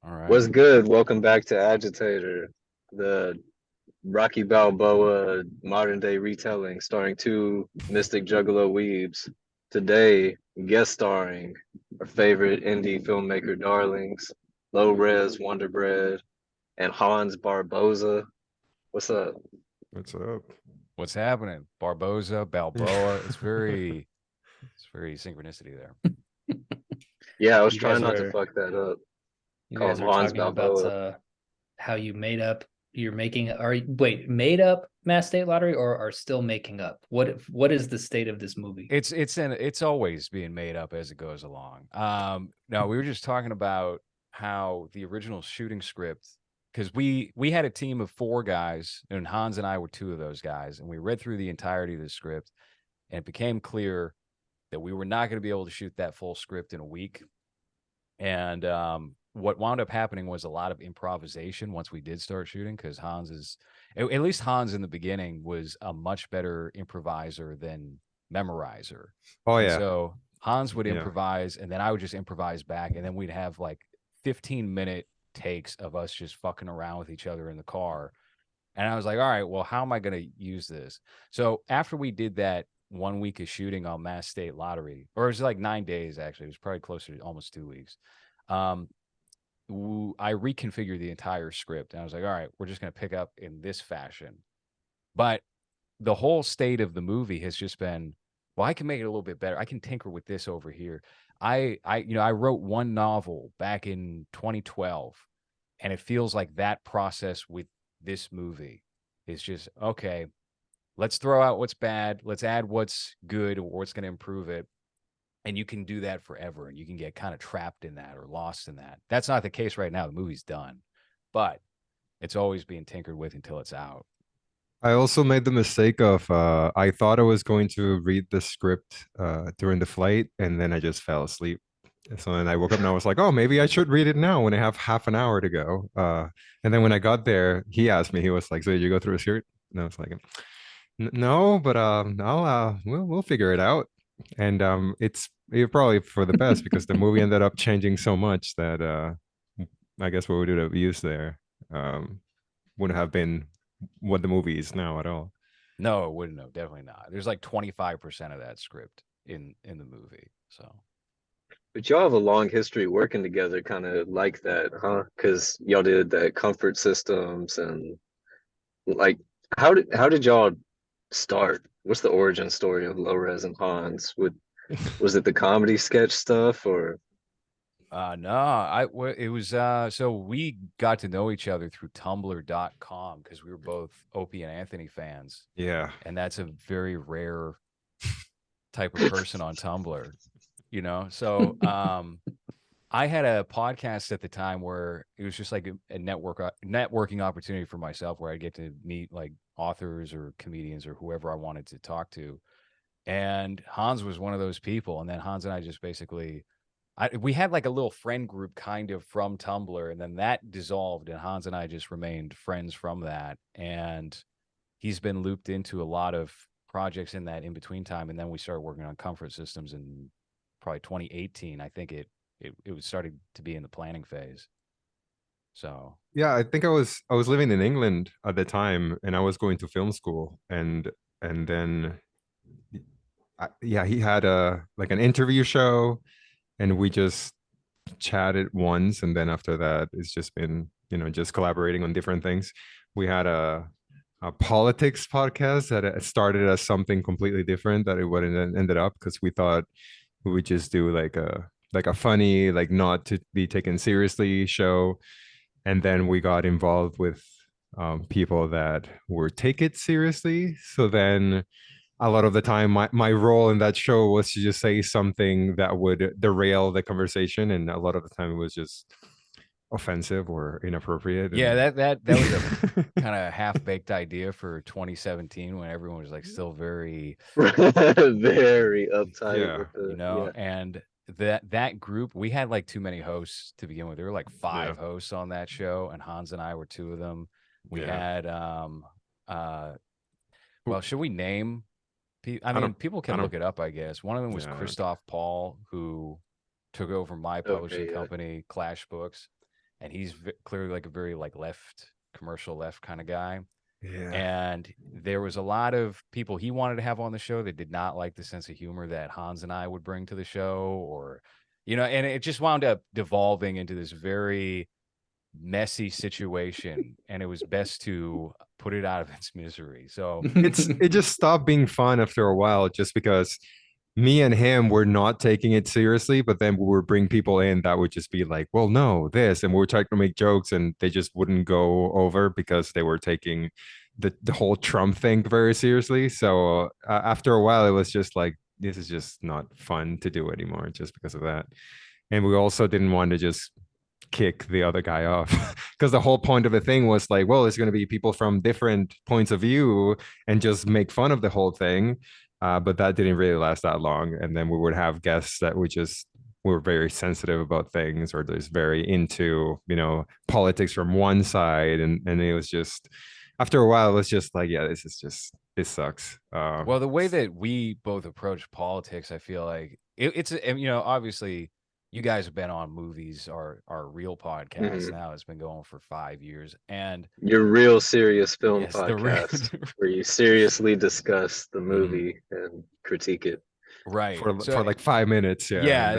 All right. What's good? Welcome back to Agitator, the Rocky Balboa modern day retelling starring two Mystic Juggalo weebs. Today, guest starring our favorite indie filmmaker darlings, LowRes, Wunderbred, and Hans Barboza. What's up? What's up? What's happening? Barboza, Balboa. It's very synchronicity there. Yeah, I was You trying guys not to were fuck that up. you Call guys him were Hans talking about Balboa. how you made up you're making are you, wait, made up Mass State Lottery or are still making up? What is the state of this movie? It's always being made up as it goes along. No, we were just talking about how the original shooting script, because we had a team of 4 guys, and Hans and I were 2 of those guys, and we read through the entirety of the script, and it became clear that we were not going to be able to shoot that full script in a week. And what wound up happening was a lot of improvisation once we did start shooting, because at least Hans in the beginning was a much better improviser than memorizer. Oh And yeah, so Hans would yeah. improvise, and then I would just improvise back, and then we'd have like 15-minute takes of us just fucking around with each other in the car. And I was like, all right, well, how am I going to use this? So after we did that 1 week of shooting on Mass State Lottery, or it was like 9 days actually, it was probably closer to almost 2 weeks. Um, I reconfigured the entire script, and I was like, all right, we're just going to pick up in this fashion. But the whole state of the movie has just been, well, I can make it a little bit better. I can tinker with this over here. I wrote one novel back in 2012, and it feels like that process with this movie is just, okay, let's throw out what's bad, let's add what's good or what's going to improve it. And you can do that forever, and you can get kind of trapped in that or lost in that. That's not the case right now. The movie's done, but it's always being tinkered with until it's out. I also made the mistake of I thought I was going to read the script during the flight, and then I just fell asleep. So then I woke up and I was like, oh, maybe I should read it now when I have half an hour to go. And then when I got there, he asked me, he was like, so did you go through a script? And I was like, No, but we'll figure it out. And it's probably for the best because the movie ended up changing so much that I guess what we would have used there wouldn't have been what the movie is now at all. No, it wouldn't have. Definitely not. There's like 25% of that script in the movie. So But y'all have a long history working together, kind of like that, huh? Because y'all did that comfort systems and like, how did y'all start? What's the origin story of LowRes and Hans? Was it the comedy sketch stuff or? no, it was so we got to know each other through tumblr.com because we were both Opie and Anthony fans. Yeah. And that's a very rare type of person on Tumblr, you know? So I had a podcast at the time where it was just like a networking opportunity for myself where I get to meet like authors or comedians or whoever I wanted to talk to. And Hans was one of those people. And then Hans and I just basically we had like a little friend group kind of from Tumblr, and then that dissolved, and Hans and I just remained friends from that. And he's been looped into a lot of projects in that in between time, and then we started working on comfort systems in probably 2018. I think it was starting to be in the planning phase. So Yeah, I think I was living in England at the time and I was going to film school and then yeah, he had a like an interview show and we just chatted once and then after that it's just been just collaborating on different things. We had a politics podcast that started as something completely different that it wouldn't ended up because we thought we would just do like a funny like not to be taken seriously show, and then we got involved with people that were take it seriously. So then a lot of the time my role in that show was to just say something that would derail the conversation, and a lot of the time it was just offensive or inappropriate. yeah, that was a kind of half-baked idea for 2017 when everyone was like still very Very uptight Yeah. with the yeah. and that group, we had like too many hosts to begin with. There were like 5 hosts on that show, and Hans and I were 2 of them. We had well, should we name I mean, people can look it up, I guess. One of them was Christoph Paul, who took over my publishing company, Clash Books. and he's clearly like a very like left, commercial left kind of guy. Yeah. And there was a lot of people he wanted to have on the show that did not like the sense of humor that Hans and I would bring to the show, or, and it just wound up devolving into this very messy situation, and it was best to put it out of its misery. So it just stopped being fun after a while, just because me and him were not taking it seriously, but then we would bring people in that would just be like, well, no, this, and we were trying to make jokes and they just wouldn't go over because they were taking the whole Trump thing very seriously. So after a while, it was just like, this is just not fun to do anymore just because of that. And we also didn't want to just kick the other guy off because the whole point of the thing was like, well, it's going to be people from different points of view and just make fun of the whole thing. But that didn't really last that long. And then we would have guests that were very sensitive about things, or just very into, politics from one side. And it was just, after a while, it was just like, yeah, this sucks. Well, the way that we both approach politics, I feel like it's, obviously you guys have been on Movies, our real podcast now. It's been going for 5 years, and your real serious film Yes, podcast where you seriously discuss the movie and critique it. right for like 5 minutes. Yeah.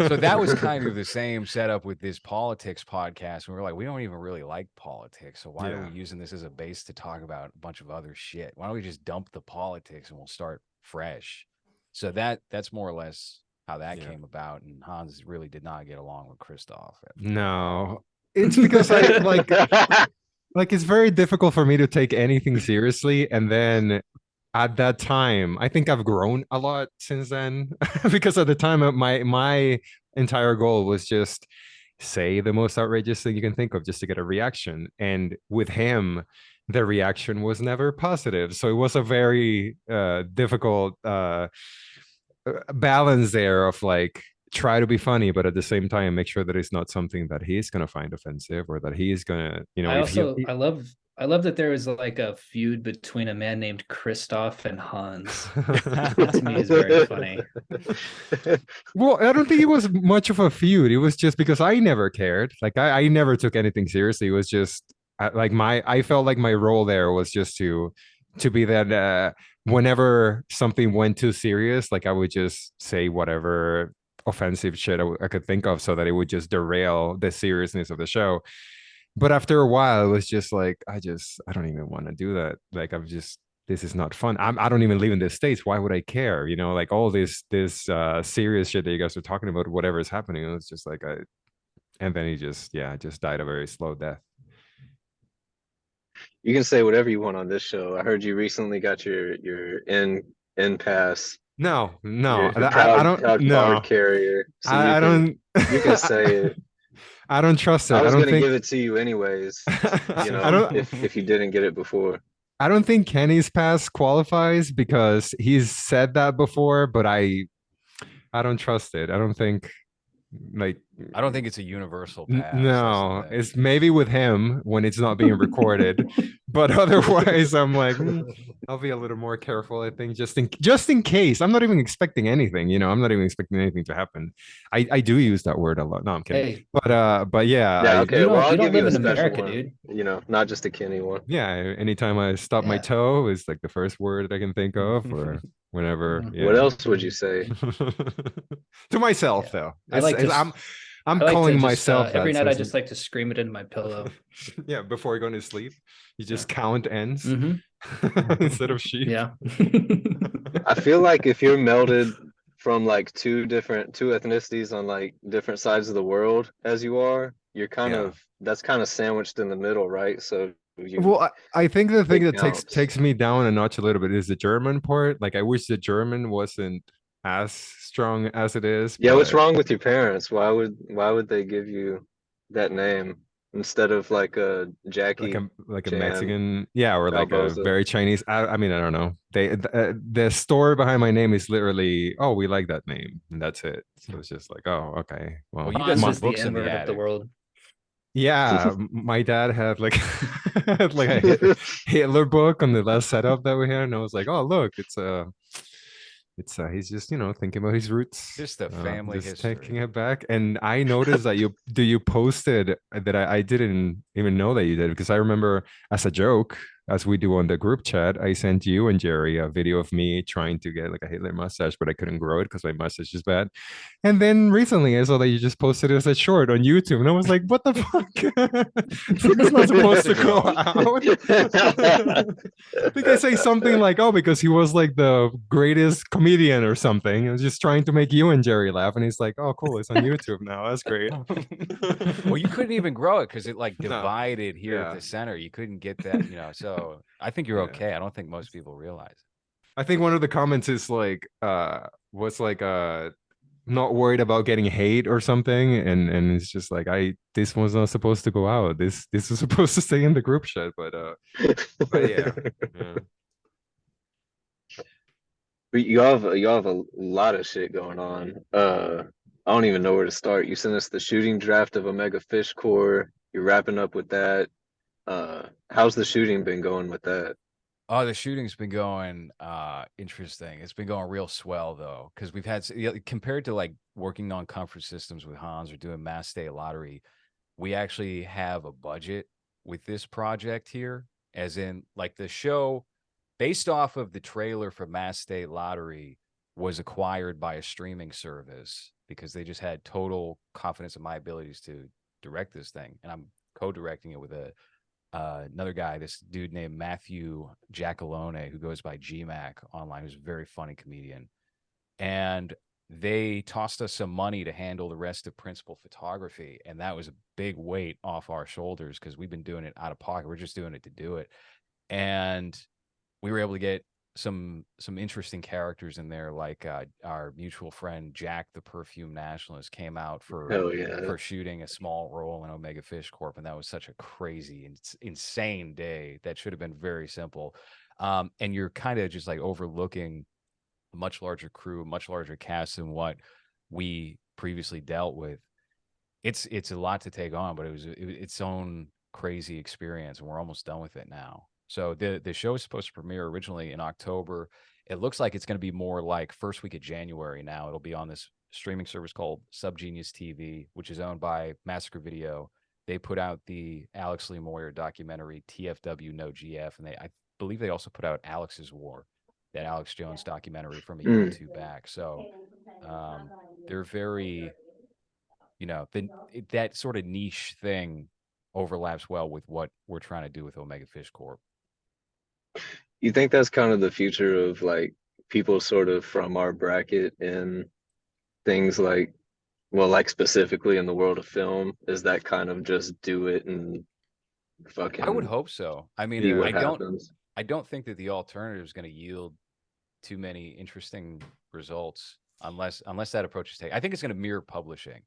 So that was kind of the same setup with this politics podcast. We were like, we don't even really like politics, so why are we using this as a base to talk about a bunch of other shit? Why don't we just dump the politics and we'll start fresh? So that's more or less how that came about. And Hans really did not get along with Christoph. No, it's because I like it's very difficult for me to take anything seriously. And then at that time, I think I've grown a lot since then because at the time, my entire goal was just say the most outrageous thing you can think of just to get a reaction. And with him, the reaction was never positive. So it was a very difficult balance there of like, try to be funny, but at the same time make sure that it's not something that he's going to find offensive, or that he's going to, I love that there was like a feud between a man named Christoph and Hans. That to me is very funny. Well, I don't think it was much of a feud. It was just because I never cared. Like I never took anything seriously. It was just like I felt like my role there was just to be that whenever something went too serious, like I would just say whatever offensive shit I could think of, so that it would just derail the seriousness of the show. But after a while, it was just like, I don't even want to do that. Like, this is not fun. I don't even live in the States. Why would I care? Like all this serious shit that you guys are talking about, whatever is happening. It was just like, and then he just died a very slow death. You can say whatever you want on this show. I heard you recently got your in pass. No, I don't. Card carrier. So I don't. You can say it. I don't trust it. I was going to give it to you anyways. If you didn't get it before. I don't think Kenny's pass qualifies because he's said that before, but I don't trust it. I don't think it's a universal pass. No, it's maybe with him when it's not being recorded, but otherwise I'm like, I'll be a little more careful. I think just in case. I'm not even expecting anything. I'm not even expecting anything to happen. I do use that word a lot. No, I'm kidding. Hey. But yeah. Yeah. Okay. Well, I'll give you a special America, one. Dude. Not just a Kenny one. Yeah. Anytime I stop my toe is like the first word that I can think of, or whenever. Yeah. What else would you say? To myself, though. I'm like calling just, myself every night. I just like to scream it into my pillow. Yeah, before going to sleep, you just count ends instead of sheep. Yeah. I feel like if you're melded from like two ethnicities on like different sides of the world as you are, you're that's kind of sandwiched in the middle, right? So I think the thing that takes me down a notch a little bit is the German part. Like I wish the German wasn't as strong as it is. Yeah, what's wrong with your parents? Why would they give you that name instead of like a Jackie, like a Mexican, or like Barboza. A very Chinese? I mean, I don't know. The story behind my name is literally, oh, we like that name, and that's it. So it's just like, oh, okay. Well, you guys is the N-word of the world. Yeah, my dad had like a Hitler book on the last setup that we had, and I was like, oh, look, it's a It's he's just thinking about his roots, Just the family just taking history. it back. And I noticed that you posted that I didn't even know that you did, because I remember, as a joke, as we do on the group chat, I sent you and Jerry a video of me trying to get like a Hitler mustache, but I couldn't grow it because my mustache is bad. And then recently I saw that you just posted it as a short on YouTube, and I was like, what the fuck? It's not supposed to go out. I think I say something like, "Oh, because he was like the greatest comedian or something." I was just trying to make you and Jerry laugh, and he's like, "Oh, cool, it's on YouTube now. That's great." Well, you couldn't even grow it because it like No. divided here at Yeah. the center. You couldn't get that, So I think you're Yeah. okay. I don't think most people realize. I think one of the comments is like, was like, not worried about getting hate or something, and it's just like, this was not supposed to go out. This is supposed to stay in the group chat, but yeah. Yeah. But you have a lot of shit going on. I don't even know where to start. You sent us the shooting draft of Omega Fish Corp. You're wrapping up with that. How's the shooting been going with that? Oh, the shooting's been going interesting. It's been going real swell though, because we've had compared to like working on comfort systems with Hans or doing Mass State Lottery, we actually have a budget with this project here, as in like the show based off of the trailer for Mass State Lottery was acquired by a streaming service because they just had total confidence in my abilities to direct this thing, and I'm co-directing it with another guy, this dude named Matthew Giacalone, who goes by GMAC online, who's a very funny comedian. And they tossed us some money to handle the rest of principal photography. And that was a big weight off our shoulders because we've been doing it out of pocket. We're just doing it to do it. And we were able to get some interesting characters in there, like our mutual friend Jack the Perfume Nationalist came out Hell yeah. for shooting a small role in Omega Fish Corp, and that was such a crazy insane day that should have been very simple. And you're kind of just like overlooking a much larger crew, a much larger cast than what we previously dealt with. It's a lot to take on, but it was its own crazy experience, and we're almost done with it now. So the show is supposed to premiere originally in October. It looks like it's going to be more like first week of January now. It'll be on this streaming service called Subgenius TV, which is owned by Massacre Video. They put out the Alex Lee Moyer documentary TFW No GF, and I believe they also put out Alex's War, that Alex Jones documentary from a year or two back. So they're very, that sort of niche thing overlaps well with what we're trying to do with Omega Fish Corp. You think that's kind of the future of like people sort of from our bracket and things like, well, like specifically in the world of film, is that kind of just do it and I would fucking hope so. I mean, see what happens? I don't think that the alternative is going to yield too many interesting results unless that approach is taken. I think it's going to mirror publishing,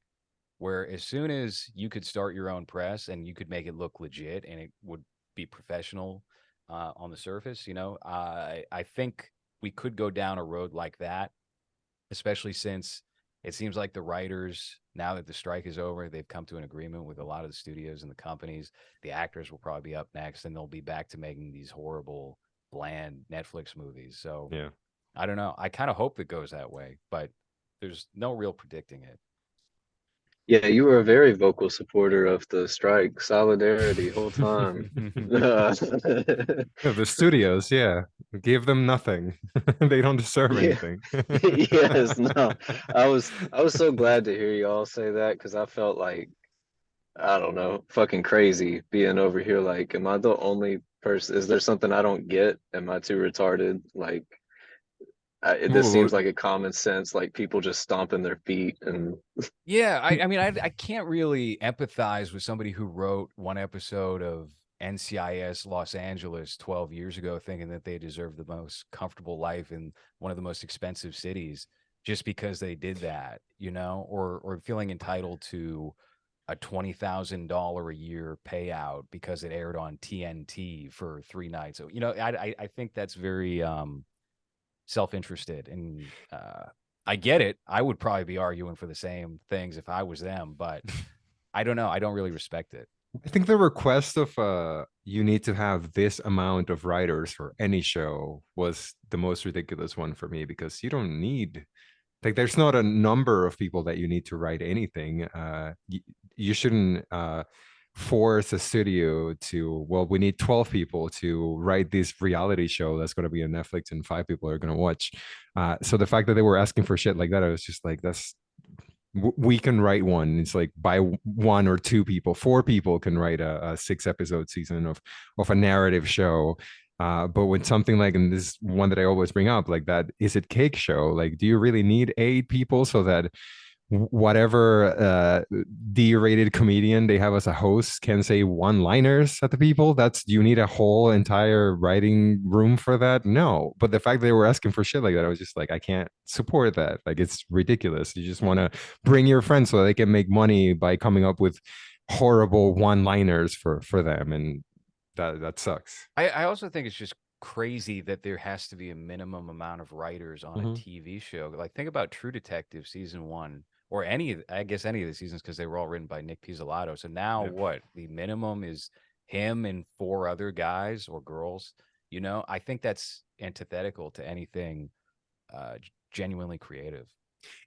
where as soon as you could start your own press and you could make it look legit and it would be professional on the surface, I think we could go down a road like that, especially since it seems like the writers, now that the strike is over, they've come to an agreement with a lot of the studios and the companies. The actors will probably be up next, and they'll be back to making these horrible, bland Netflix movies. So Yeah. I don't know. I kind of hope it goes that way, but there's no real predicting it. Yeah, you were a very vocal supporter of the strike, solidarity whole time. Yeah, the studios, yeah, give them nothing. They don't deserve Yeah. anything. Yes, no. I was so glad to hear y'all say that because I felt like, I don't know, fucking crazy being over here. Like, am I the only person? Is there something I don't get? Am I too retarded? Like, this Well, seems like a common sense, like people just stomping their feet and Yeah, I mean, I can't really empathize with somebody who wrote one episode of NCIS Los Angeles 12 years ago thinking that they deserve the most comfortable life in one of the most expensive cities just because they did that, or feeling entitled to a $20,000 a year payout because it aired on TNT for 3 nights. So, I think that's very self-interested, and I get it. I would probably be arguing for the same things if I was them, but I don't know. I don't really respect it. I think the request of you need to have this amount of writers for any show was the most ridiculous one for me, because you don't need, like, there's not a number of people that you need to write anything. You shouldn't force a studio to, well, we need 12 people to write this reality show that's going to be on Netflix and 5 people are going to watch. So the fact that they were asking for shit like that, I was just like, that's, we can write one. It's like by 1 or 2 people, 4 people can write a 6 episode season of a narrative show. But with something like, and this one that I always bring up, like that, is it cake show? Like, do you really need 8 people so that whatever D-rated comedian they have as a host can say one-liners at the people? That's, do you need a whole entire writing room for that? No. But the fact that they were asking for shit like that, I was just like, I can't support that. Like, it's ridiculous. You just want to bring your friends so they can make money by coming up with horrible one-liners for them, and that sucks. I also think it's just crazy that there has to be a minimum amount of writers on a TV show. Like, think about True Detective season 1, or I guess any of the seasons, because they were all written by Nick Pizzolatto. So now what? The minimum is him and 4 other guys or girls. You know, I think that's antithetical to anything genuinely creative.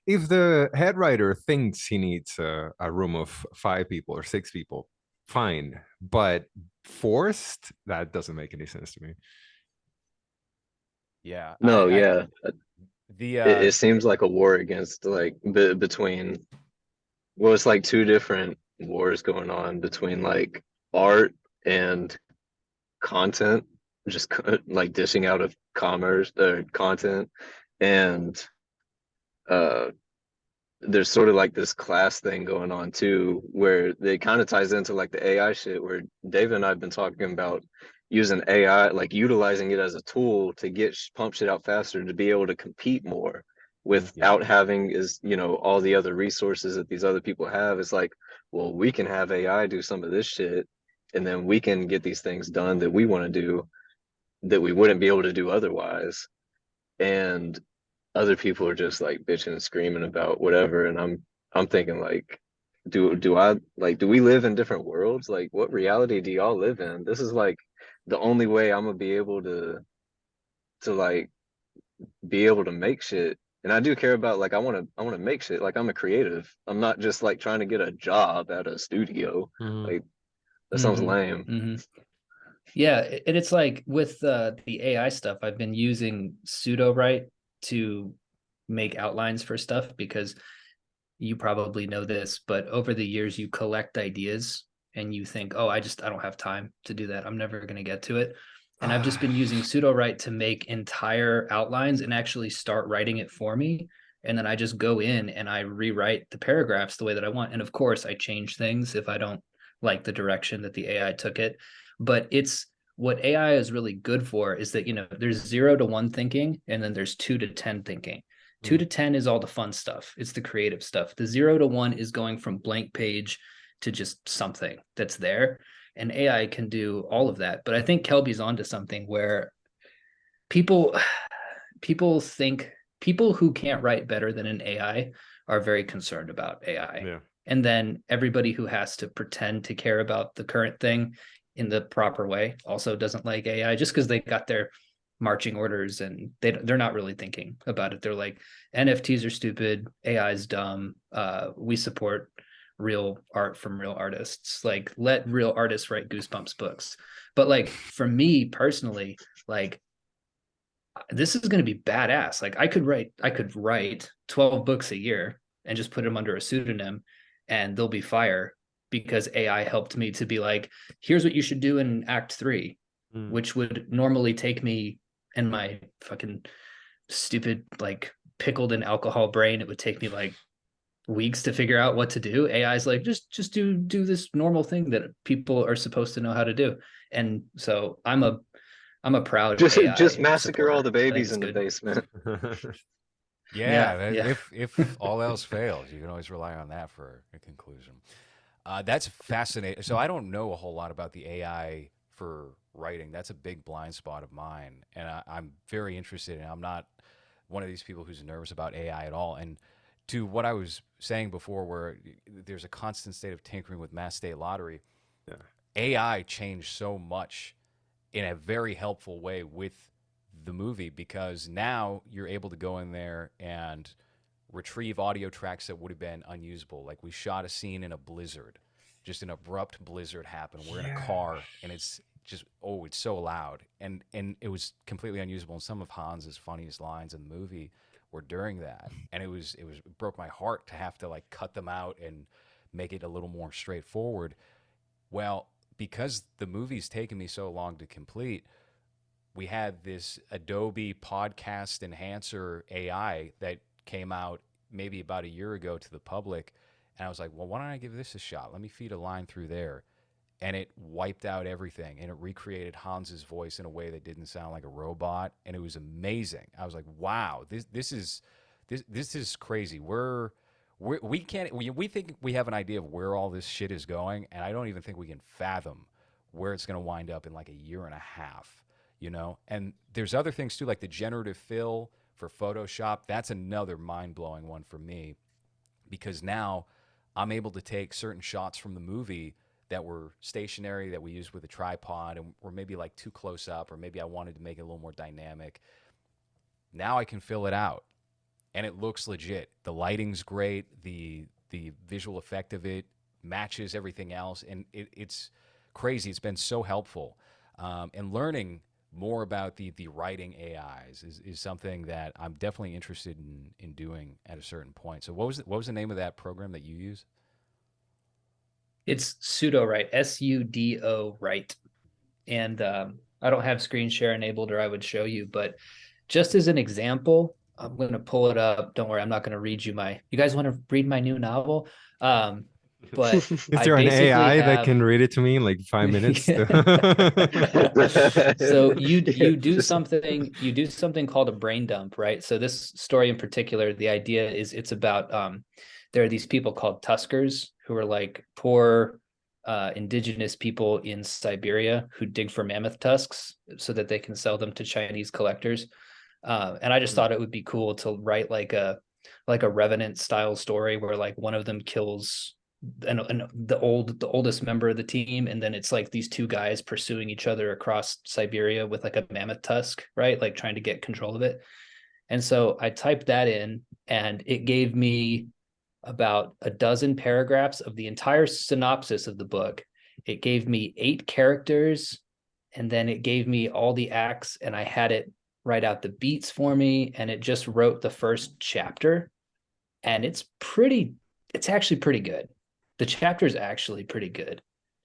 If the head writer thinks he needs a room of 5 people or 6 people, fine. But forced, that doesn't make any sense to me. Yeah. No, yeah. It seems like a war against, like, between, well, it's like 2 different wars going on between, like, art and content, just like dishing out of commerce or content, and there's sort of like this class thing going on too, where it kind of ties into like the AI shit, where David and I have been talking about using AI, like utilizing it as a tool to get pump shit out faster, to be able to compete more without having, all the other resources that these other people have. It's like, well, we can have AI do some of this shit, and then we can get these things done that we want to do that we wouldn't be able to do otherwise. And other people are just like bitching and screaming about whatever, and I'm thinking, like, do we live in different worlds? Like, what reality do y'all live in? This is like the only way I'm gonna be able to like be able to make shit. And I do care about, like, I want to make shit. Like, I'm a creative. I'm not just like trying to get a job at a studio. Like, that sounds lame. Yeah, and it's like with the AI stuff, I've been using pseudo write to make outlines for stuff, because you probably know this, but over the years you collect ideas and you think, oh, I don't have time to do that. I'm never going to get to it. And I've just been using pseudo write to make entire outlines and actually start writing it for me. And then I just go in and I rewrite the paragraphs the way that I want. And of course, I change things if I don't like the direction that the AI took it. But it's what AI is really good for is that, there's 0 to 1 thinking, and then there's 2 to 10 thinking. 2 to 10 is all the fun stuff. It's the creative stuff. The 0 to 1 is going from blank page to just something that's there. And AI can do all of that. But I think Kelby's onto something where people think people who can't write better than an AI are very concerned about AI. Yeah. And then everybody who has to pretend to care about the current thing in the proper way also doesn't like AI, just because they got their marching orders and they're not really thinking about it. They're like, NFTs are stupid, AI is dumb, we support real art from real artists. Like, let real artists write Goosebumps books. But like, for me personally, like, this is going to be badass. Like, I could write 12 books a year and just put them under a pseudonym, and they'll be fire, because AI helped me to be like, here's what you should do in Act 3, which would normally take me and my fucking stupid, like, pickled in alcohol brain, it would take me like weeks to figure out what to do. AI's like, just do this normal thing that people are supposed to know how to do. And so I'm a proud AI Just massacre supporter. all the babies in good. the basement. Yeah. If all else fails, you can always rely on that for a conclusion. That's fascinating. So I don't know a whole lot about the AI for writing. That's a big blind spot of mine, and I'm very interested. And I'm not one of these people who's nervous about AI at all. And to what I was saying before, where there's a constant state of tinkering with mass state lottery, AI changed so much in a very helpful way with the movie, because now you're able to go in there and retrieve audio tracks that would have been unusable. Like we shot a scene in a blizzard, just an abrupt blizzard happened. We're in a car and it's just, oh, it's so loud, and it was completely unusable. And some of Hans's funniest lines in the movie were during that, and it broke my heart to have to like cut them out and make it a little more straightforward. Well, because the movie's taken me so long to complete, we had this Adobe podcast enhancer AI that came out maybe about a year ago to the public. And I was like, well, why don't I give this a shot? Let me feed a line through there. And it wiped out everything. And it recreated Hans's voice in a way that didn't sound like a robot. And it was amazing. I was like, wow, this is crazy. We think we have an idea of where all this shit is going. And I don't even think we can fathom where it's going to wind up in like a year and a half, you know? And there's other things too, like the generative fill for Photoshop. That's another mind-blowing one for me, because now I'm able to take certain shots from the movie that were stationary, that we used with a tripod, and were maybe like too close up, or maybe I wanted to make it a little more dynamic. Now I can fill it out and it looks legit. The lighting's great. The visual effect of it matches everything else. And it's crazy. It's been so helpful. And learning more about the writing AIs is something that I'm definitely interested in doing at a certain point. So what was the name of that program that you use? It's Sudo Write, SUDO Write. And I don't have screen share enabled, or I would show you, but just as an example, I'm going to pull it up. Don't worry, I'm not going to read you you guys want to read my new novel? But is there an AI that can read it to me in like 5 minutes? So you do something called a brain dump, right? So this story in particular, the idea is it's about there are these people called Tuskers who are like poor indigenous people in Siberia who dig for mammoth tusks so that they can sell them to Chinese collectors. And I just thought it would be cool to write like a Revenant style story where like one of them kills the oldest member of the team, and then it's like these two guys pursuing each other across Siberia with like a mammoth tusk, right? Like trying to get control of it. And so I typed that in, and it gave me about a dozen paragraphs of the entire synopsis of the book. It gave me 8 characters, and then it gave me all the acts, and I had it write out the beats for me, and it just wrote the first chapter. And it's actually pretty good. The chapter is actually pretty good.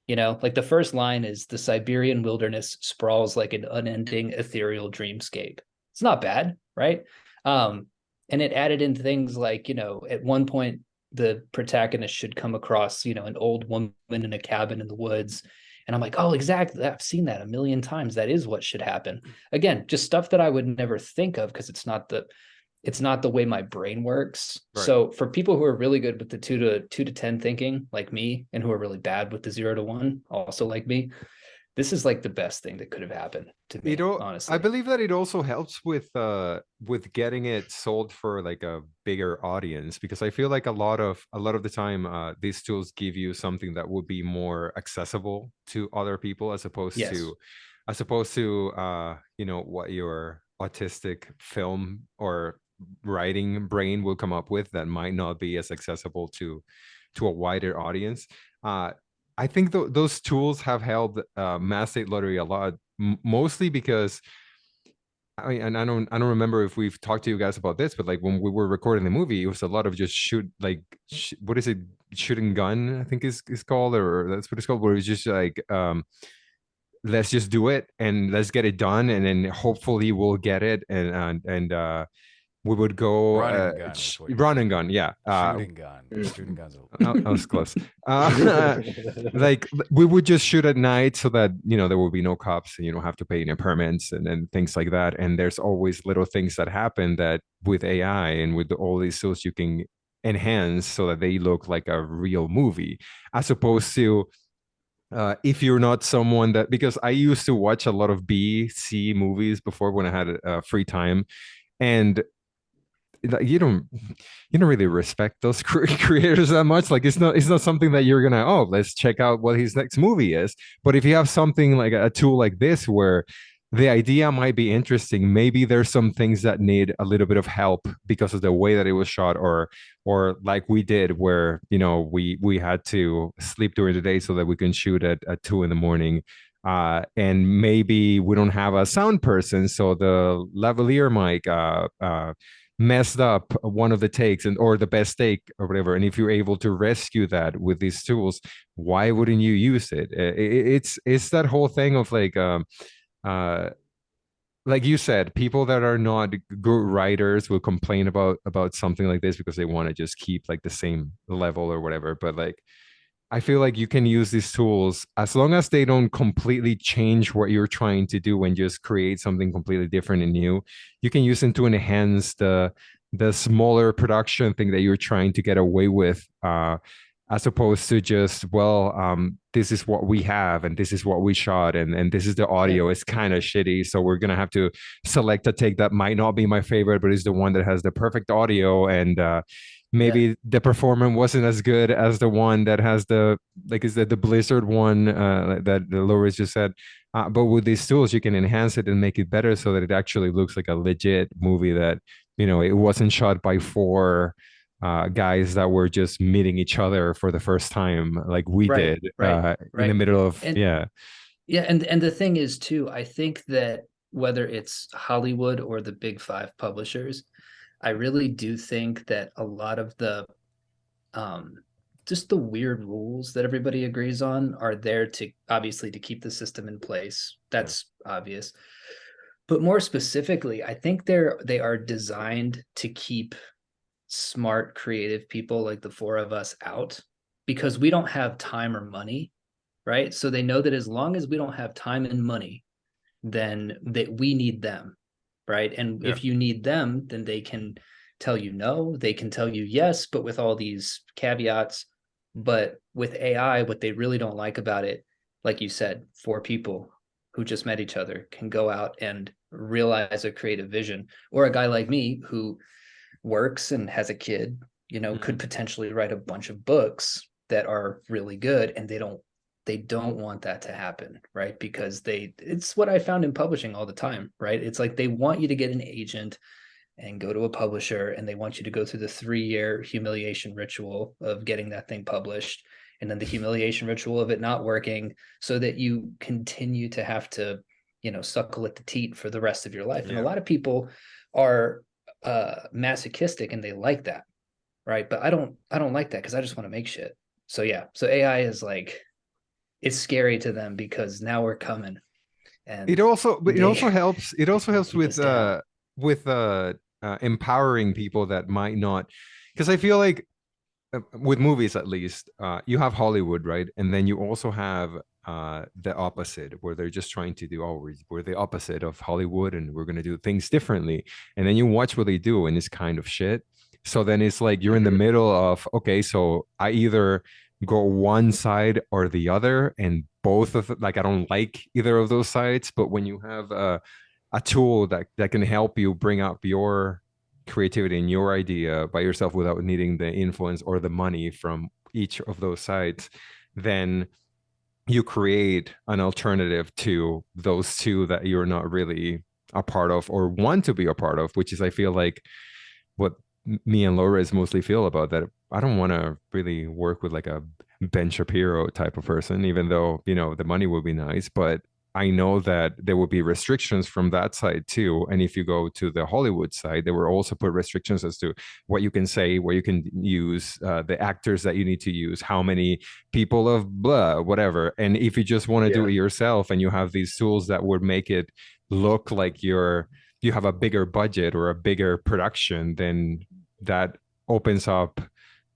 You know, like the first line is, the Siberian wilderness sprawls like an unending ethereal dreamscape. It's not bad, right? And it added in things like, you know, at one point the protagonist should come across, you know, an old woman in a cabin in the woods. And I'm like, oh, exactly. I've seen that a million times. That is what should happen. Again, just stuff that I would never think of because it's not the way my brain works. Right. So for people who are really good with the 2 to 10 thinking, like me, and who are really bad with the 0 to 1, also like me, this is like the best thing that could have happened to me, honestly. I believe that it also helps with getting it sold for like a bigger audience, because I feel like a lot of the time these tools give you something that would be more accessible to other people as opposed to you know, what your autistic film or writing brain will come up with that might not be as accessible to a wider audience. I think those tools have helped Mass State Lottery a lot, mostly because I mean, and I don't remember if we've talked to you guys about this, but like when we were recording the movie, it was a lot of just what is it, shooting gun, I think is called, or that's what it's called, where it's just like let's just do it and let's get it done, and then hopefully we'll get it, and we would go run and gun, yeah. Shooting gun. Shooting guns. That was close. Like we would just shoot at night so that, you know, there will be no cops and you don't have to pay any permits and things like that. And there's always little things that happen that with AI and with all these tools you can enhance so that they look like a real movie, as opposed to if you're not someone that, because I used to watch a lot of B, C movies before when I had free time, and like, you don't really respect those creators that much. Like it's not something that you're gonna, oh, let's check out what his next movie is. But if you have something like a tool like this where the idea might be interesting, maybe there's some things that need a little bit of help because of the way that it was shot, or like we did, where we had to sleep during the day so that we can shoot at 2 a.m. And maybe we don't have a sound person, so the lavalier mic messed up one of the takes, or the best take or whatever. And if you're able to rescue that with these tools, why wouldn't you use it? It's that whole thing of uh, like you said, people that are not good writers will complain about something like this because they want to just keep like the same level or whatever. But like, I feel like you can use these tools as long as they don't completely change what you're trying to do and just create something completely different and new. You can use them to enhance the smaller production thing that you're trying to get away with, as opposed to just, this is what we have and this is what we shot, and this is the audio. It's kind of shitty, so we're gonna have to select a take that might not be my favorite, but is the one that has the perfect audio, and maybe the performance wasn't as good as the one that has is that the Blizzard one that the LowRes just said. But with these tools, you can enhance it and make it better so that it actually looks like a legit movie, that it wasn't shot by four guys that were just meeting each other for the first time, like we did in the middle of and the thing is too, I think that whether it's Hollywood or the big five publishers, I really do think that a lot of the just the weird rules that everybody agrees on are there to obviously to keep the system in place. That's obvious. But more specifically, I think they are designed to keep smart, creative people like the four of us out, because we don't have time or money, right? So they know that as long as we don't have time and money, then that we need them, right? And if you need them, then they can tell you no, they can tell you yes, but with all these caveats. But with AI, what they really don't like about it, like you said, four people who just met each other can go out and realize a creative vision. Or a guy like me who works and has a kid, could potentially write a bunch of books that are really good, and they don't want that to happen, right? Because it's what I found in publishing all the time, right? It's like they want you to get an agent and go to a publisher, and they want you to go through the 3-year humiliation ritual of getting that thing published, and then the humiliation ritual of it not working, so that you continue to have to, suckle at the teat for the rest of your life. And a lot of people are masochistic and they like that, right? But I don't like that, because I just want to make shit. So AI is like, it's scary to them because now we're coming. And it also helps with empowering people that might not, because I feel like with movies at least, you have Hollywood, right? And then you also have the opposite, where they're just trying to do, we're the opposite of Hollywood and we're going to do things differently. And then you watch what they do and it's kind of shit. So then it's like you're in the middle of, okay, so I either go one side or the other, and both of I don't like either of those sides. But when you have a tool that can help you bring up your creativity and your idea by yourself without needing the influence or the money from each of those sides, then you create an alternative to those two that you're not really a part of or want to be a part of, which is, I feel like, what me and LowRes mostly feel about that. I don't want to really work with like a Ben Shapiro type of person, even though, the money would be nice, but I know that there will be restrictions from that side too. And if you go to the Hollywood side, they will also put restrictions as to what you can say, what you can use, the actors that you need to use, how many people of blah, whatever. And if you just want to do it yourself and you have these tools that would make it look like you have a bigger budget or a bigger production, then that opens up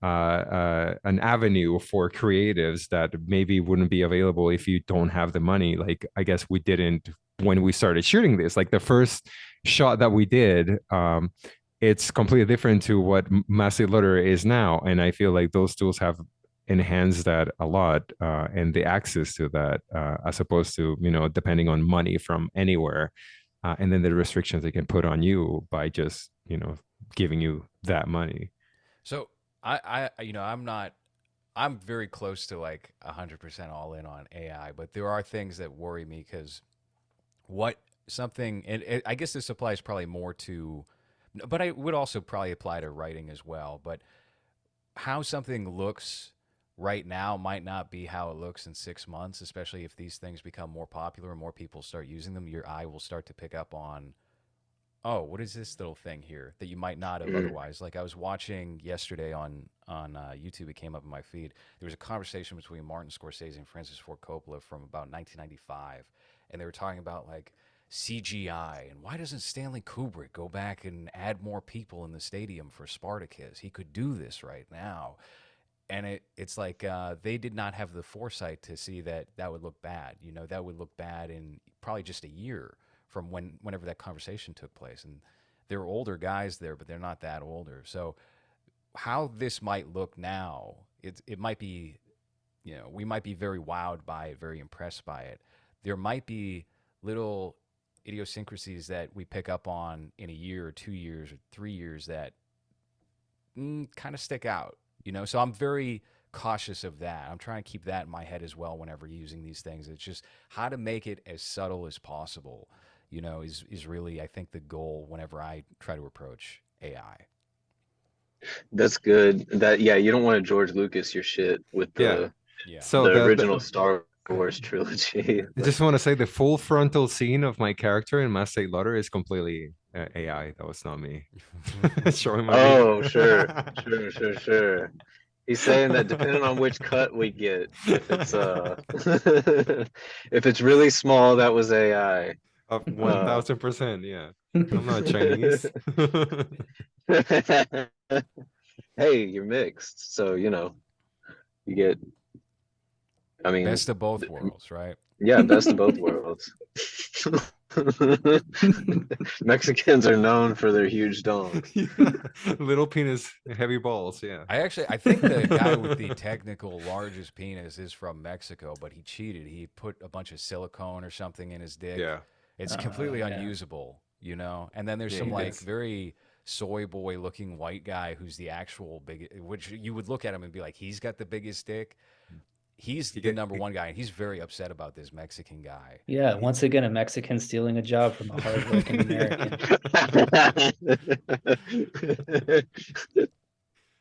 an avenue for creatives that maybe wouldn't be available if you don't have the money. Like, I guess we didn't when we started shooting this. Like the first shot that we did, it's completely different to what Massive Loader is now, and I feel like those tools have enhanced that a lot, and the access to that, as opposed to depending on money from anywhere, and then the restrictions they can put on you by just giving you that money. So I'm very close to like 100% all in on AI, but there are things that worry me because what something, and I guess this applies probably more to, but I would also probably apply to writing as well. But how something looks right now might not be how it looks in 6 months, especially if these things become more popular and more people start using them. Your eye will start to pick up on, oh, what is this little thing here that you might not have Mm. otherwise? Like I was watching yesterday on YouTube, it came up in my feed. There was a conversation between Martin Scorsese and Francis Ford Coppola from about 1995, and they were talking about like CGI and why doesn't Stanley Kubrick go back and add more people in the stadium for Spartacus? He could do this right now. And it's like they did not have the foresight to see that that would look bad. You know, that would look bad in probably just a year from whenever that conversation took place. And they're older guys there, but they're not that older. So how this might look now, it might be, you know, we might be very wowed by it, very impressed by it. There might be little idiosyncrasies that we pick up on in a year or 2 years or 3 years that kind of stick out, you know. So I'm very cautious of that. I'm trying to keep that in my head as well whenever using these things. It's just how to make it as subtle as possible, you know, is really I think the goal whenever I try to approach AI. That's good. That yeah, you don't want to George Lucas your shit with Yeah. Yeah. So the original Star Wars trilogy. I just want to say the full frontal scene of my character in Mass State Lottery is completely AI. That was not me. Showing my Oh, beak. sure. He's saying that depending on which cut we get, if it's if it's really small, that was AI. Of 1000%, yeah. I'm not Chinese. Hey, you're mixed, so you know you get. I mean, Best of both worlds, right? yeah, best of both worlds. Mexicans are known for their huge dongs. Little penis, heavy balls, yeah. I think the guy with the technical largest penis is from Mexico, but he cheated. He put a bunch of silicone or something in his dick. Yeah. It's completely Yeah. unusable, you know. And then there's Yeah, some he like is. very soy boy looking white guy who's the actual big, which you would look at him and be like, he's got the biggest dick. He's the number one guy, and he's very upset about this Mexican guy. Yeah, once again, a Mexican stealing a job from a hardworking American.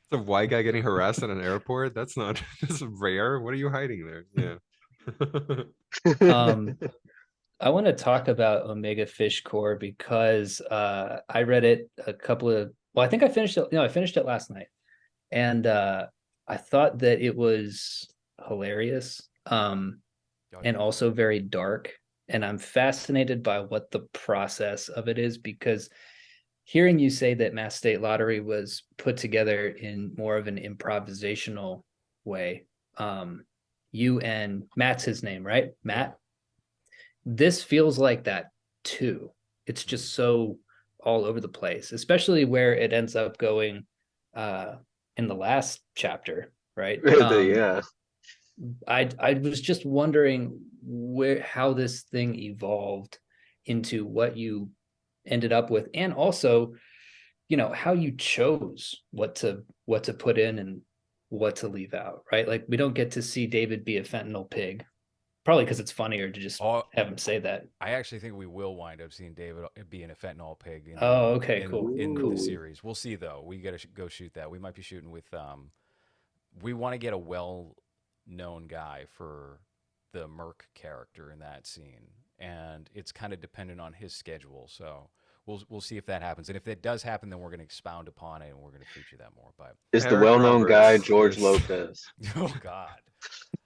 The white guy getting harassed at an airport? That's not that's rare. What are you hiding there? Yeah. I want to talk about Omega Fish Corp because I read it a couple of I think I finished it. No, I finished it last night, and I thought that it was hilarious, and also very dark. And I'm fascinated by what the process of it is because hearing you say that Mass State Lottery was put together in more of an improvisational way. You and Matt's his name, right? Matt. This feels like that too. It's just so all over the place, especially where it ends up going in the last chapter, right? Yeah. I was just wondering how this thing evolved into what you ended up with, and also, you know, how you chose what to put in and what to leave out, right? Like we don't get to see David be a fentanyl pig, probably because it's funnier to just have him say that. I actually think we will wind up seeing David being a fentanyl pig. Cool. In Cool. the series, we'll see though. We got to go shoot that. We might be shooting with. We want to get a well-known guy for the Merc character in that scene, and it's kind of dependent on his schedule. So we'll see if that happens, and if that does happen, then we're going to expound upon it and we're going to feature that more. But Is the Eric well-known guy Roberts George is- Lopez? oh God,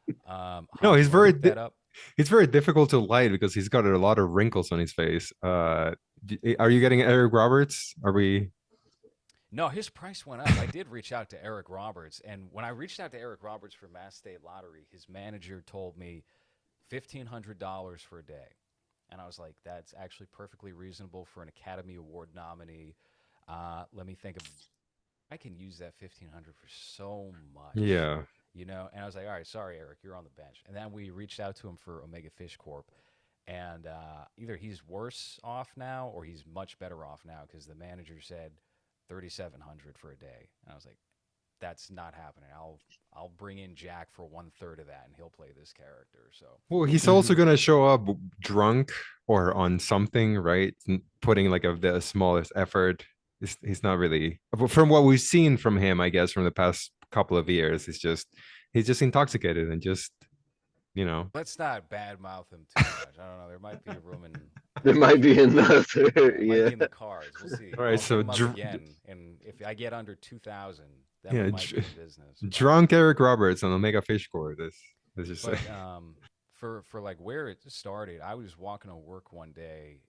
No, Hans, he's you wanna very look that up. It's very difficult to light because he's got a lot of wrinkles on his face. Are you getting Eric Roberts? Are we? No, his price went up. I did reach out to Eric Roberts, and when I reached out to Eric Roberts for Mass State Lottery, his manager told me $1,500 for a day, and I was like, "That's actually perfectly reasonable for an Academy Award nominee." Let me think of. I can use that 1,500 for so much. Yeah. You know, and I was like, "All right, sorry, Eric, you're on the bench." And then we reached out to him for Omega Fish Corp, and either he's worse off now or he's much better off now because the manager said $3,700 for a day. And I was like, that's not happening. I'll bring in Jack for 1/3 of that, and he'll play this character. So Well, he's also gonna show up drunk or on something, right? Putting like the smallest effort. He's not really, from what we've seen from him, I guess, from the past couple of years. He's just intoxicated and just, you know. let's not badmouth him too much. I don't know. There might be a room in. There might be another. It might Yeah. be in the cards. We'll see. All right, I'll so hit him up again, and if I get under 2,000, then Yeah, we might be in business. drunk Eric Roberts on Omega Fish Corp. This just But for like where it started, I was walking to work one day,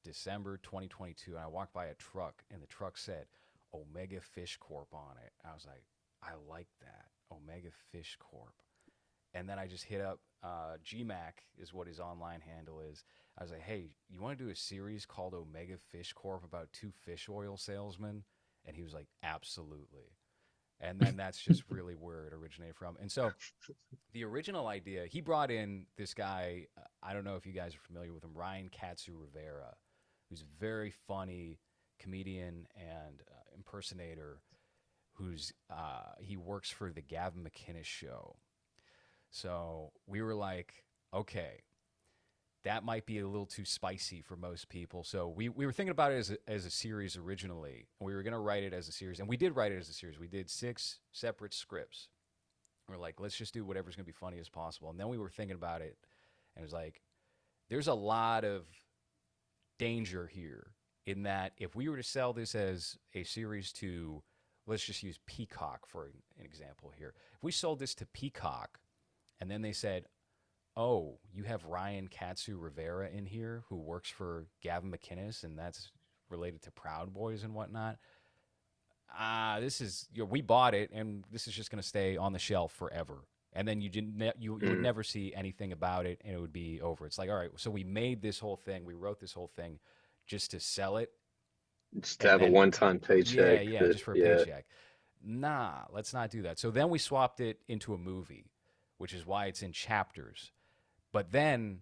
December 2022, and I walked by a truck, and the truck said Omega Fish Corp on it. I was like, I like that, Omega Fish Corp. And then I just hit up GMAC is what his online handle is. I was like, hey, you want to do a series called Omega Fish Corp about 2 fish oil salesmen? And he was like, absolutely. And then that's just really where it originated from. And so the original idea, he brought in this guy, I don't know if you guys are familiar with him, Ryan Katsu Rivera, who's a very funny comedian and impersonator he works for the Gavin McInnes show. So we were like, okay, that might be a little too spicy for most people. So we were thinking about it as a series originally, and we were going to write it as a series. And we did write it as a series. We did 6 separate scripts. We're like, let's just do whatever's going to be funny as possible. And then we were thinking about it, and it was like, there's a lot of danger here in that if we were to sell this as a series to, let's just use Peacock for an example here. If we sold this to Peacock, and then they said, oh, you have Ryan Katsu Rivera in here who works for Gavin McInnes, and that's related to Proud Boys and whatnot. This is, we bought it, and this is just going to stay on the shelf forever. And then you would never see anything about it, and it would be over. It's like, all right, so we made this whole thing, we wrote this whole thing just to sell it. Just to have a one-time paycheck. Yeah, just for a paycheck. Nah, let's not do that. So then we swapped it into a movie, which is why it's in chapters. But then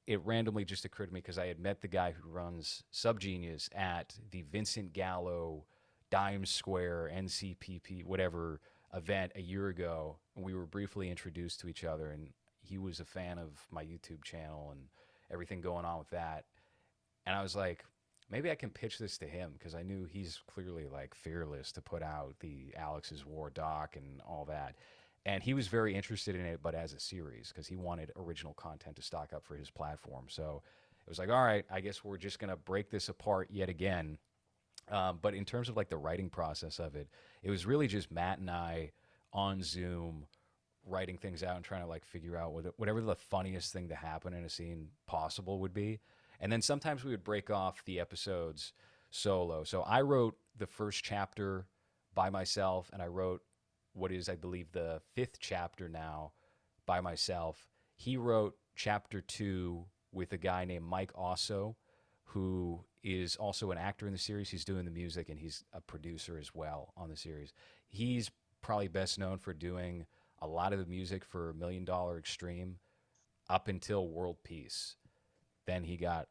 it randomly just occurred to me because I had met the guy who runs Subgenius at the Vincent Gallo Dime Square NCPP whatever event a year ago, and we were briefly introduced to each other, and he was a fan of my YouTube channel and everything going on with that. And I was like, maybe I can pitch this to him because I knew he's clearly like fearless to put out the Alex's War doc and all that. And he was very interested in it, but as a series, because he wanted original content to stock up for his platform. So it was like, all right, I guess we're just going to break this apart yet again. But in terms of like the writing process of it, it was really just Matt and I on Zoom writing things out and trying to like figure out whatever the funniest thing to happen in a scene possible would be. And then sometimes we would break off the episodes solo. So I wrote the first chapter by myself, and I wrote what is, I believe, the 5th chapter now by myself. He wrote chapter 2 with a guy named Mike Osso, who is also an actor in the series. He's doing the music, and he's a producer as well on the series. He's probably best known for doing a lot of the music for $1 Million Extreme up until World Peace. Then he got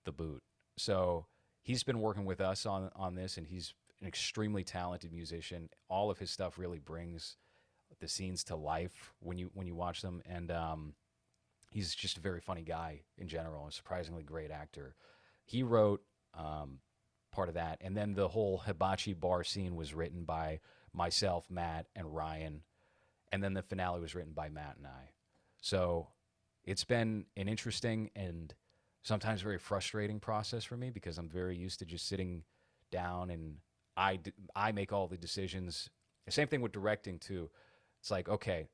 the boot. So he's been working with us on this, and he's an extremely talented musician. All of his stuff really brings the scenes to life when you watch them, and he's just a very funny guy in general, and a surprisingly great actor. He wrote part of that, and then the whole hibachi bar scene was written by myself, Matt, and Ryan, and then the finale was written by Matt and I. So it's been an interesting and sometimes very frustrating process for me because I'm very used to just sitting down and I make all the decisions. The same thing with directing too. It's like, okay,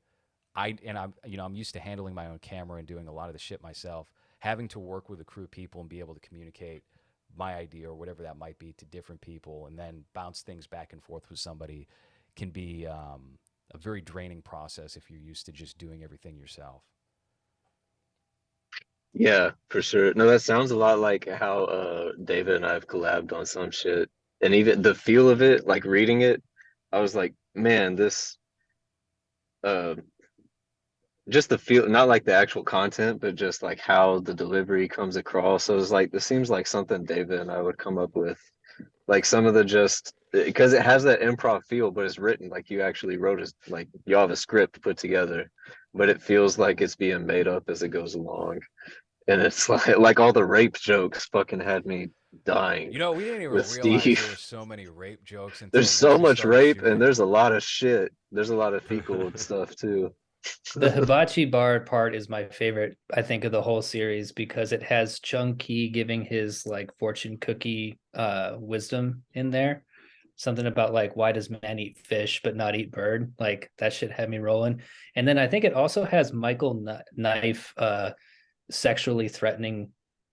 I'm used to handling my own camera and doing a lot of the shit myself. Having to work with a crew of people and be able to communicate my idea or whatever that might be to different people and then bounce things back and forth with somebody can be a very draining process if you're used to just doing everything yourself. Yeah, for sure. No, that sounds a lot like how David and I have collabed on some shit. And even the feel of it, like reading it, I was like, man, this just the feel, not like the actual content, but just like how the delivery comes across. So it's like, this seems like something David and I would come up with. Like some of the just because it has that improv feel, but it's written like you actually wrote it, like you have a script put together, but it feels like it's being made up as it goes along. And it's like all the rape jokes fucking had me dying You know, we didn't even with realize there Steve. were so many rape jokes There's until once so we much started rape and shooting. there's a lot of shit. There's a lot of fecal stuff too. The hibachi bar part is my favorite, I think, of the whole series because it has Chunky giving his like fortune cookie wisdom in there. Something about like why does man eat fish but not eat bird? Like that shit had me rolling. And then I think it also has Michael Knife sexually threatening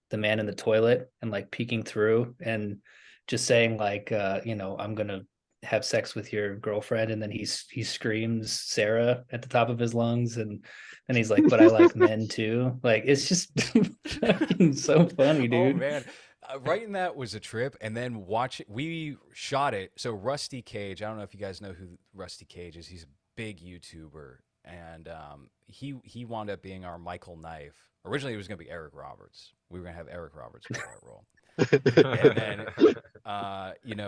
the man in the toilet and like peeking through and just saying like I'm gonna have sex with your girlfriend, and then he screams Sarah at the top of his lungs, and then he's like, but I like men too. Like it's just fucking so funny, Oh dude. man, writing that was a trip, and then we shot it. So Rusty Cage, I don't know if you guys know who Rusty Cage is. He's a big YouTuber, and he wound up being our Michael Knife. Originally, it was going to be Eric Roberts. We were going to have Eric Roberts play that role. And then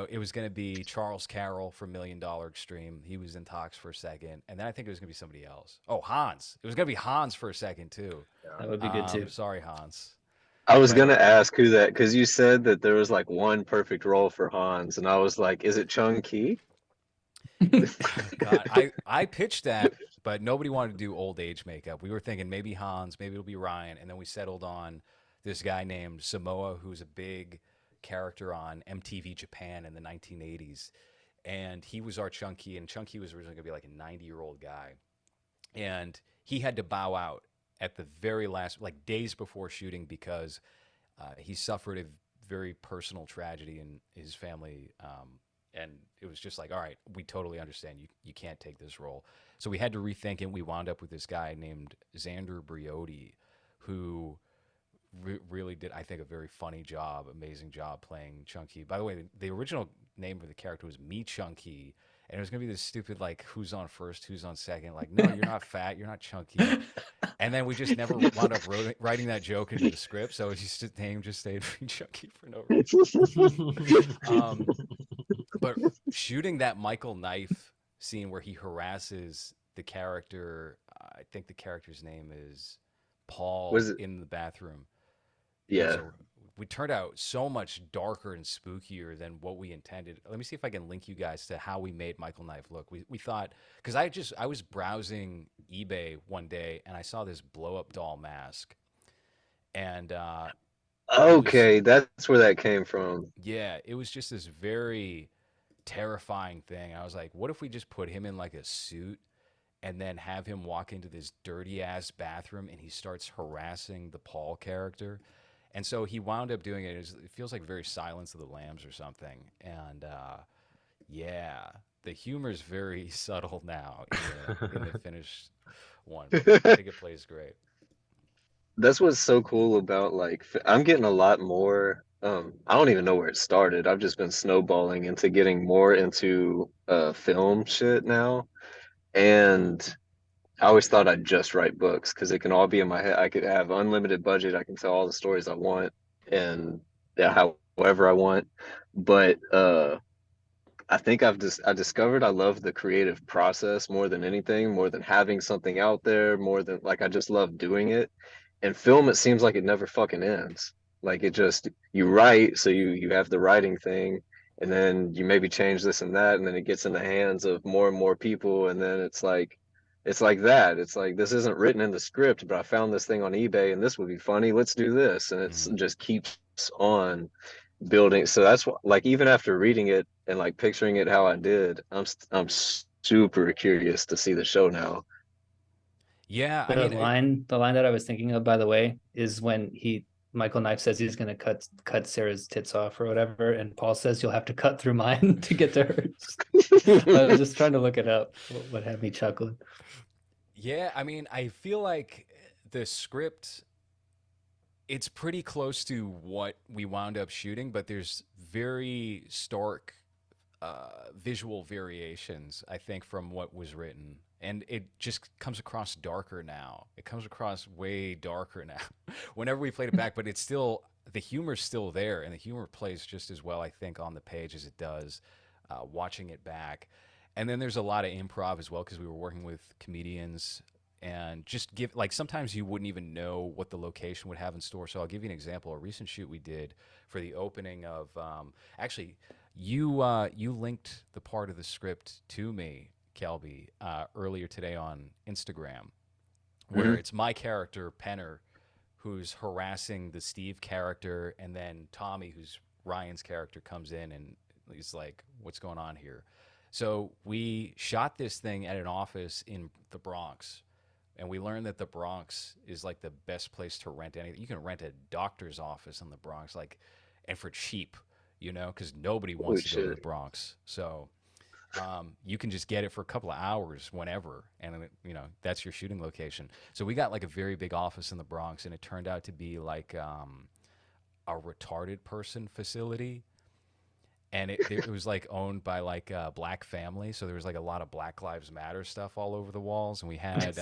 it was going to be Charles Carroll from $1 Million Extreme. He was in talks for a second, and then I think it was going to be somebody else. Oh, Hans. It was going to be Hans for a second too. That would be good too. Sorry, Hans. I was But gonna ask who that, because you said that there was like one perfect role for Hans, and I was like, is it Chung Ki? God, I pitched that, but nobody wanted to do old age makeup. We were thinking maybe Hans, maybe it'll be Ryan, and then we settled on this guy named Samoa, who's a big character on MTV Japan in the 1980s, and he was our Chunky, and Chunky was originally gonna be like a 90-year-old guy, and he had to bow out at the very last, like days before shooting, because he suffered a very personal tragedy in his family. And it was just like, all right, we totally understand you can't take this role. So we had to rethink it. We wound up with this guy named Xander Briotti, who really did, I think, a very funny job, amazing job playing Chunky. By the way, the original name of the character was Me Chunky, and it was gonna be this stupid like who's on first, who's on second. Like, no, you're not fat, you're not chunky. And then we just never wound up writing that joke into the script, so his name just stayed Me Chunky for no reason. But shooting that Michael Knife scene where he harasses the character, I think the character's name is Paul, Was it? in the bathroom. Yeah. We turned out so much darker and spookier than what we intended. Let me see if I can link you guys to how we made Michael Knife look. We thought, because I was browsing eBay one day and I saw this blow up doll mask, and Okay, that's where that came from. yeah, it was just this very terrifying thing. I was like, what if we just put him in like a suit and then have him walk into this dirty ass bathroom and he starts harassing the Paul character? And so he wound up doing it. It feels like very Silence of the Lambs or something. And yeah, the humor is very subtle now in the finished one. But I think it plays great. That's what's so cool about like I'm getting a lot more. I don't even know where it started. I've just been snowballing into getting more into film shit now. And I always thought I'd just write books because it can all be in my head. I could have unlimited budget. I can tell all the stories I want and yeah, however I want. But I think I discovered I love the creative process more than anything, more than having something out there, more than like I just love doing it. And film, it seems like it never fucking ends. Like it just you write, so you have the writing thing, and then you maybe change this and that, and then it gets in the hands of more and more people, and then it's like that. It's like this isn't written in the script, but I found this thing on eBay and this would be funny. Let's do this. And it's just keeps on building. So that's what, like even after reading it and like picturing it how I did, I'm super curious to see the show now. Yeah, I The mean, line, the line that I was thinking of, by the way, is when Michael Knife says he's gonna cut Sarah's tits off or whatever, and Paul says you'll have to cut through mine to get to hers. I was just trying to look it up. What had me chuckling? yeah, I mean, I feel like the script, it's pretty close to what we wound up shooting, but there's very stark visual variations, I think, from what was written. And it just comes across darker now. It comes across way darker now whenever we played it back, but it's still, the humor's still there, and the humor plays just as well, I think, on the page as it does watching it back. And then there's a lot of improv as well because we were working with comedians and just give like sometimes you wouldn't even know what the location would have in store. So I'll give you an example. A recent shoot we did for the opening of actually you linked the part of the script to me, Kelby, earlier today on Instagram, where Mhm. it's my character Penner who's harassing the Steve character, and then Tommy, who's Ryan's character, comes in and he's like, "What's going on here?" So we shot this thing at an office in the Bronx, and we learned that the Bronx is like the best place to rent anything. You can rent a doctor's office in the Bronx, like, and for cheap, because nobody Holy wants to go to the shit. Bronx. So you can just get it for a couple of hours whenever, and that's your shooting location. So we got like a very big office in the Bronx, and it turned out to be like a retarded person facility, and it was like owned by like a black family, so there was like a lot of Black Lives Matter stuff all over the walls, and we had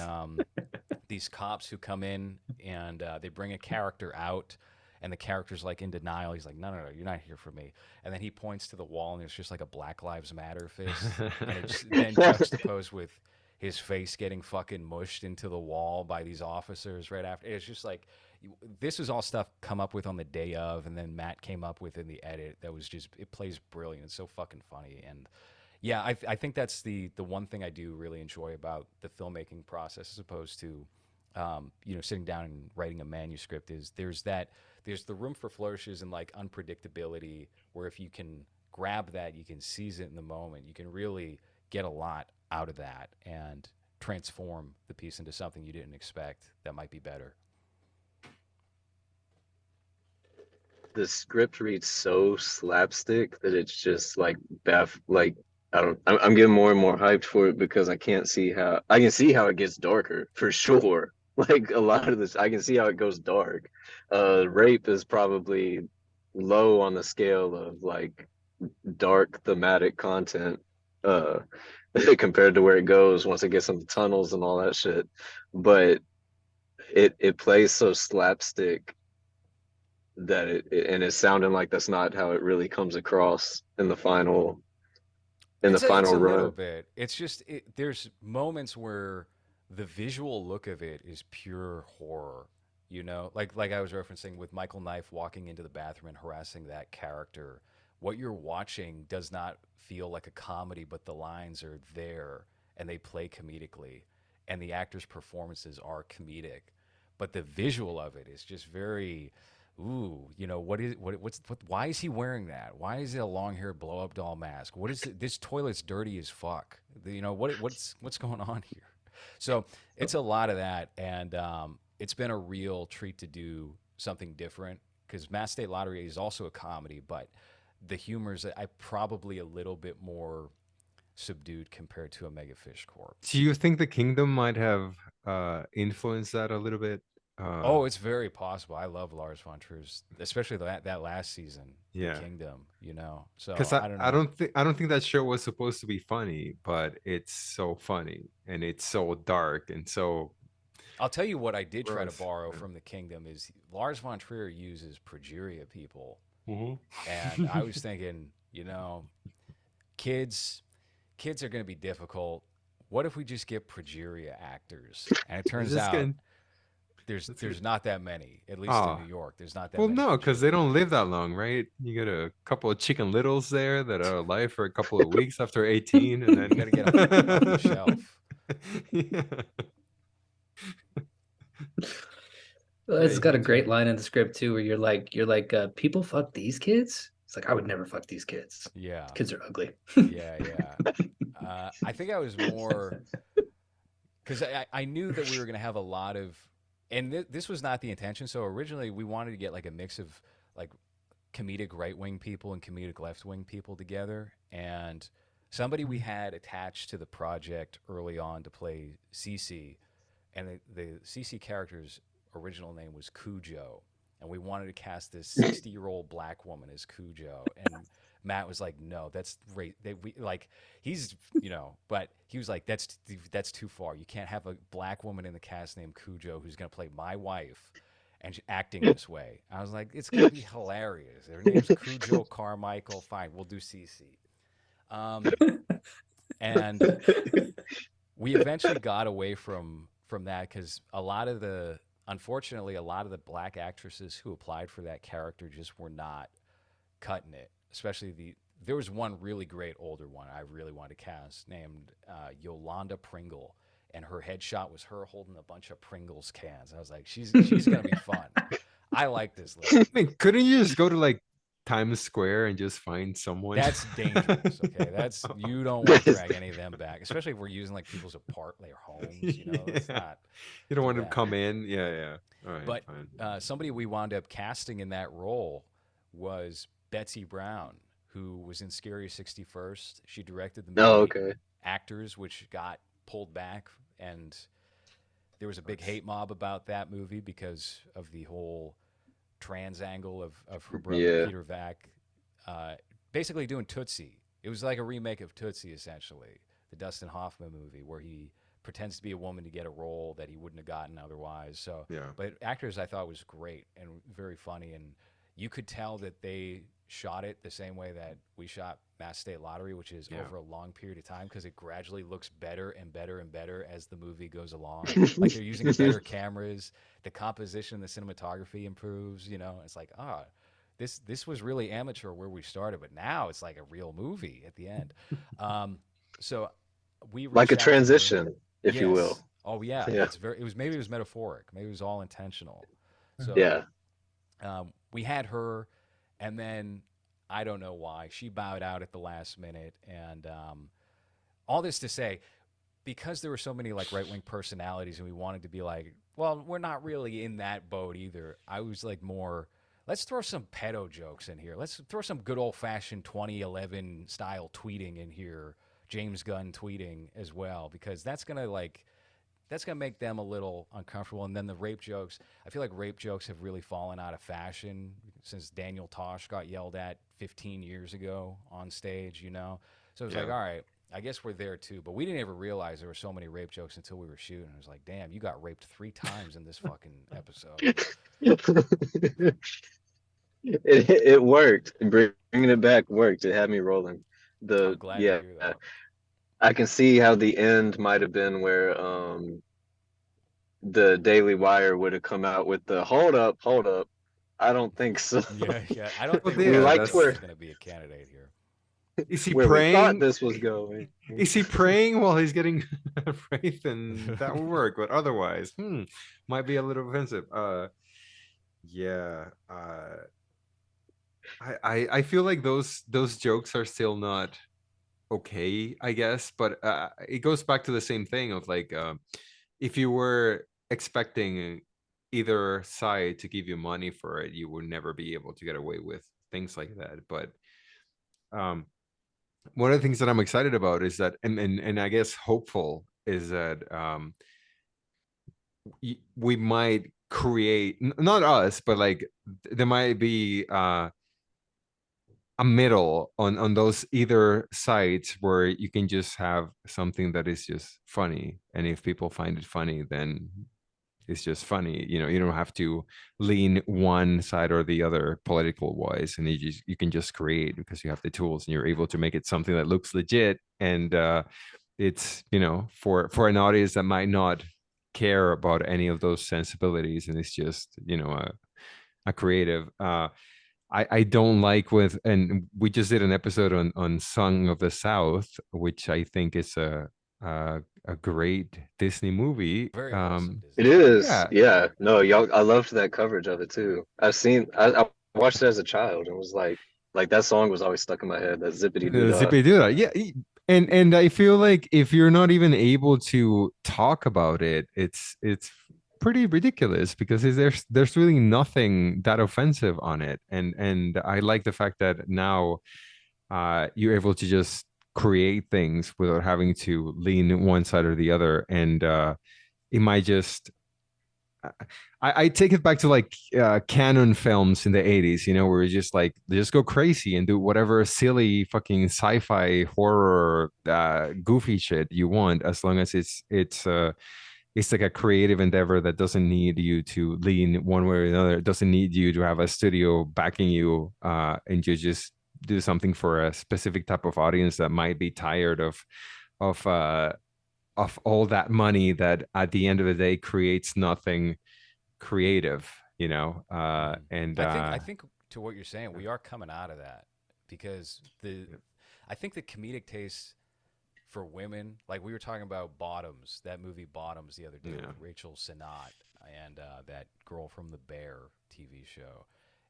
these cops who come in and they bring a character out, and the character's like in denial. He's like, no, you're not here for me. And then he points to the wall, and there's just like a Black Lives Matter fist, and it's then juxtaposed with his face getting fucking mushed into the wall by these officers right after. It's just like this was all stuff come up with on the day of, and then Matt came up with in the edit. That was just it plays brilliant. It's so fucking funny. And yeah, I think that's the one thing I do really enjoy about the filmmaking process, as opposed to sitting down and writing a manuscript, is there's the room for flourishes and like unpredictability, where if you can grab that, you can seize it in the moment, you can really get a lot out of that and transform the piece into something you didn't expect that might be better. The script reads so slapstick that it's just like like I don't I'm getting more and more hyped for it because I can see how it gets darker for sure. Like a lot of this I can see how it goes dark. Rape is probably low on the scale of like dark thematic content uh compared to where it goes once it gets into tunnels and all that shit. But it plays so slapstick that and it's sounding like that's not how it really comes across in the final It's a little run. bit. It's just there's moments where the visual look of it is pure horror. Like I was referencing with Michael Knife walking into the bathroom and harassing that character. What you're watching does not feel like a comedy, but the lines are there and they play comedically, and the actors' performances are comedic, but the visual of it is just very ooh, why is he wearing that? Why is it a long haired blow up doll mask? What is it? This toilet's dirty as fuck. What's going on here? So it's a lot of that, and it's been a real treat to do something different because Mass State Lottery is also a comedy, but the humor's I probably a little bit more subdued compared to Omega Fish Corp. Do you think the kingdom might have influenced that a little bit? Oh, it's very possible. I love Lars von Trier's, especially that last season, The Yeah, Kingdom. So because I don't know. I don't think that show was supposed to be funny, but it's so funny and it's so dark and so I'll tell you what I did try to gross. borrow from The Kingdom is Lars von Trier uses progeria people, Mhm. and I was thinking, kids kids are going to be difficult. What if we just get progeria actors? And it Is turns this out good? That's good. there's not that many, at least in Oh, New York. There's not that well, many no, because they progeria don't live actors. that long, right? You get a couple of Chicken Littles there that are alive for a couple of weeks after 18, and You got to get them off the then shelf. yeah, Well, yeah, it's you got a have great to. line in the script too, where you're like, people fuck these kids. It's like I would never fuck these kids. Yeah, Kids are ugly. yeah. I think I was more because I knew that we were going to have a lot of, and this was not the intention. So originally we wanted to get like a mix of like comedic right wing people and comedic left wing people together. And somebody we had attached to the project early on to play Cece, and the Cece character's original name was Cujo. And we wanted to cast this 60-year-old black woman as Cujo. And Matt was like, no, that's right. We like he's but he was like, that's too far. You can't have a black woman in the cast named Cujo who's gonna play my wife and acting this way. I was like, it's gonna be hilarious. Their name's Cujo Carmichael. Fine, we'll do Cece. And we eventually got away from that because unfortunately, a lot of the black actresses who applied for that character just were not cutting it. Especially there was one really great older one I really wanted to cast named Yolanda Pringle, and her headshot was her holding a bunch of Pringles cans. I was like, she's gonna be fun. I like this lady. I mean, couldn't you just go to like Times Square and just find someone? That's dangerous. Okay, you don't want to drag any of them back, especially if we're using like people's their homes. You know, it's not. You don't want to come in. Yeah. All right. But somebody we wound up casting in that role was Betsy Brown, who was in Scary 61st. She directed the movie okay. Actors, which got pulled back, and there was a big hate mob about that movie because of the whole trans angle of her brother Peter Vack basically doing Tootsie. It was like a remake of Tootsie, essentially, the Dustin Hoffman movie where he pretends to be a woman to get a role that he wouldn't have gotten otherwise. So, but Actors I thought was great and very funny, and you could tell that they shot it the same way that we shot Mass State Lottery, which is over a long period of time because it gradually looks better and better and better as the movie goes along. Like they're using better cameras, the composition, the cinematography improves. You know, it's like this was really amateur where we started, but now it's like a real movie at the end. So we like a transition, if you will. Oh yeah, it was metaphoric. Maybe it was all intentional. So we had her, and then I don't know why she bowed out at the last minute. And all this to say, because there were so many like right-wing personalities, and we wanted to be like, well, we're not really in that boat either. I was like more, let's throw some pedo jokes in here. Let's throw some good old-fashioned 2011 style tweeting in here, James Gunn tweeting as well, because that's gonna make them a little uncomfortable. And then the rape jokes, I feel like rape jokes have really fallen out of fashion since Daniel Tosh got yelled at 15 years ago on stage, you know? So it was like, all right, I guess we're there too. But we didn't ever realize there were so many rape jokes until we were shooting. It was like, damn, you got raped 3 times in this fucking episode. It worked. Bringing it back worked. It had me rolling. I'm glad to hear that. I can see how the end might have been where the Daily Wire would have come out with the hold up. I don't think so. Yeah. I don't think we liked where going to be a candidate here. Is he where praying? We thought this was going. Is he praying while he's getting raped? And that would work, but otherwise, might be a little offensive. I feel like those jokes are still not okay, I guess, but it goes back to the same thing of like if you were expecting either side to give you money for it, you would never be able to get away with things like that. But one of the things that I'm excited about is that, and I guess hopeful, is that we might create, not us, but like there might be a middle on those either sides where you can just have something that is just funny, and if people find it funny, then it's just funny. You know, you don't have to lean one side or the other political wise, and you can just create because you have the tools and you're able to make it something that looks legit, and it's, you know, for an audience that might not care about any of those sensibilities, and it's just, you know, a creative. I don't like and we just did an episode on Song of the South, which I think is a great Disney movie. Very awesome Disney. It is. Yeah. No, y'all, I loved that coverage of it too. I watched it as a child and was like that song was always stuck in my head. That zippity doo. Yeah. And I feel like if you're not even able to talk about it, it's pretty ridiculous because there's really nothing that offensive on it, and I like the fact that now you're able to just create things without having to lean one side or the other, and it might just I take it back to like canon films in the 80s, you know, where you just like they just go crazy and do whatever silly fucking sci-fi horror goofy shit you want, as long as it's like a creative endeavor that doesn't need you to lean one way or another. It doesn't need you to have a studio backing you, and you just do something for a specific type of audience that might be tired of all that money that at the end of the day creates nothing creative, you know. And I think to what you're saying, we are coming out of that, because I think the comedic taste for women, like we were talking about Bottoms, that movie Bottoms the other day with Rachel Sennott and that girl from the Bear TV show,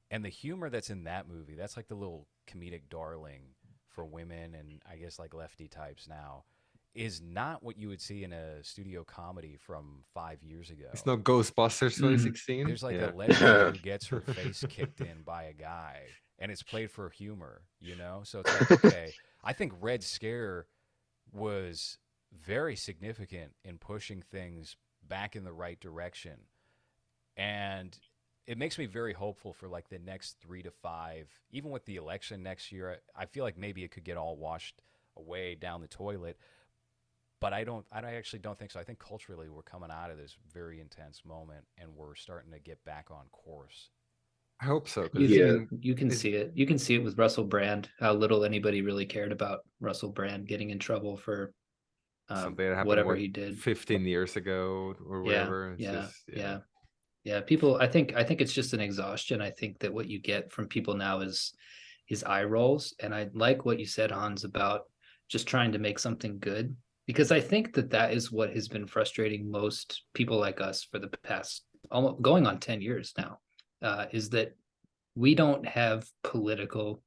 and the humor that's in that movie, that's like the little comedic darling for women and I guess like lefty types now, is not what you would see in a studio comedy from 5 years ago. it's no Ghostbusters 2016. There's like a lesbian who gets her face kicked in by a guy, and it's played for humor, you know? So it's like, okay, I think Red Scare was very significant in pushing things back in the right direction. And it makes me very hopeful for like the next 3 to 5, even with the election next year. I feel like maybe it could get all washed away down the toilet. But I actually don't think so. I think culturally we're coming out of this very intense moment and we're starting to get back on course. I hope so. You can see it. You can see it with Russell Brand, how little anybody really cared about Russell Brand getting in trouble for something that happened, whatever he did 15 years ago or whatever. Yeah. People, I think it's just an exhaustion. I think that what you get from people now is eye rolls. And I like what you said, Hans, about just trying to make something good. Because I think that is what has been frustrating most people like us for the past almost going on 10 years now, is that we don't have political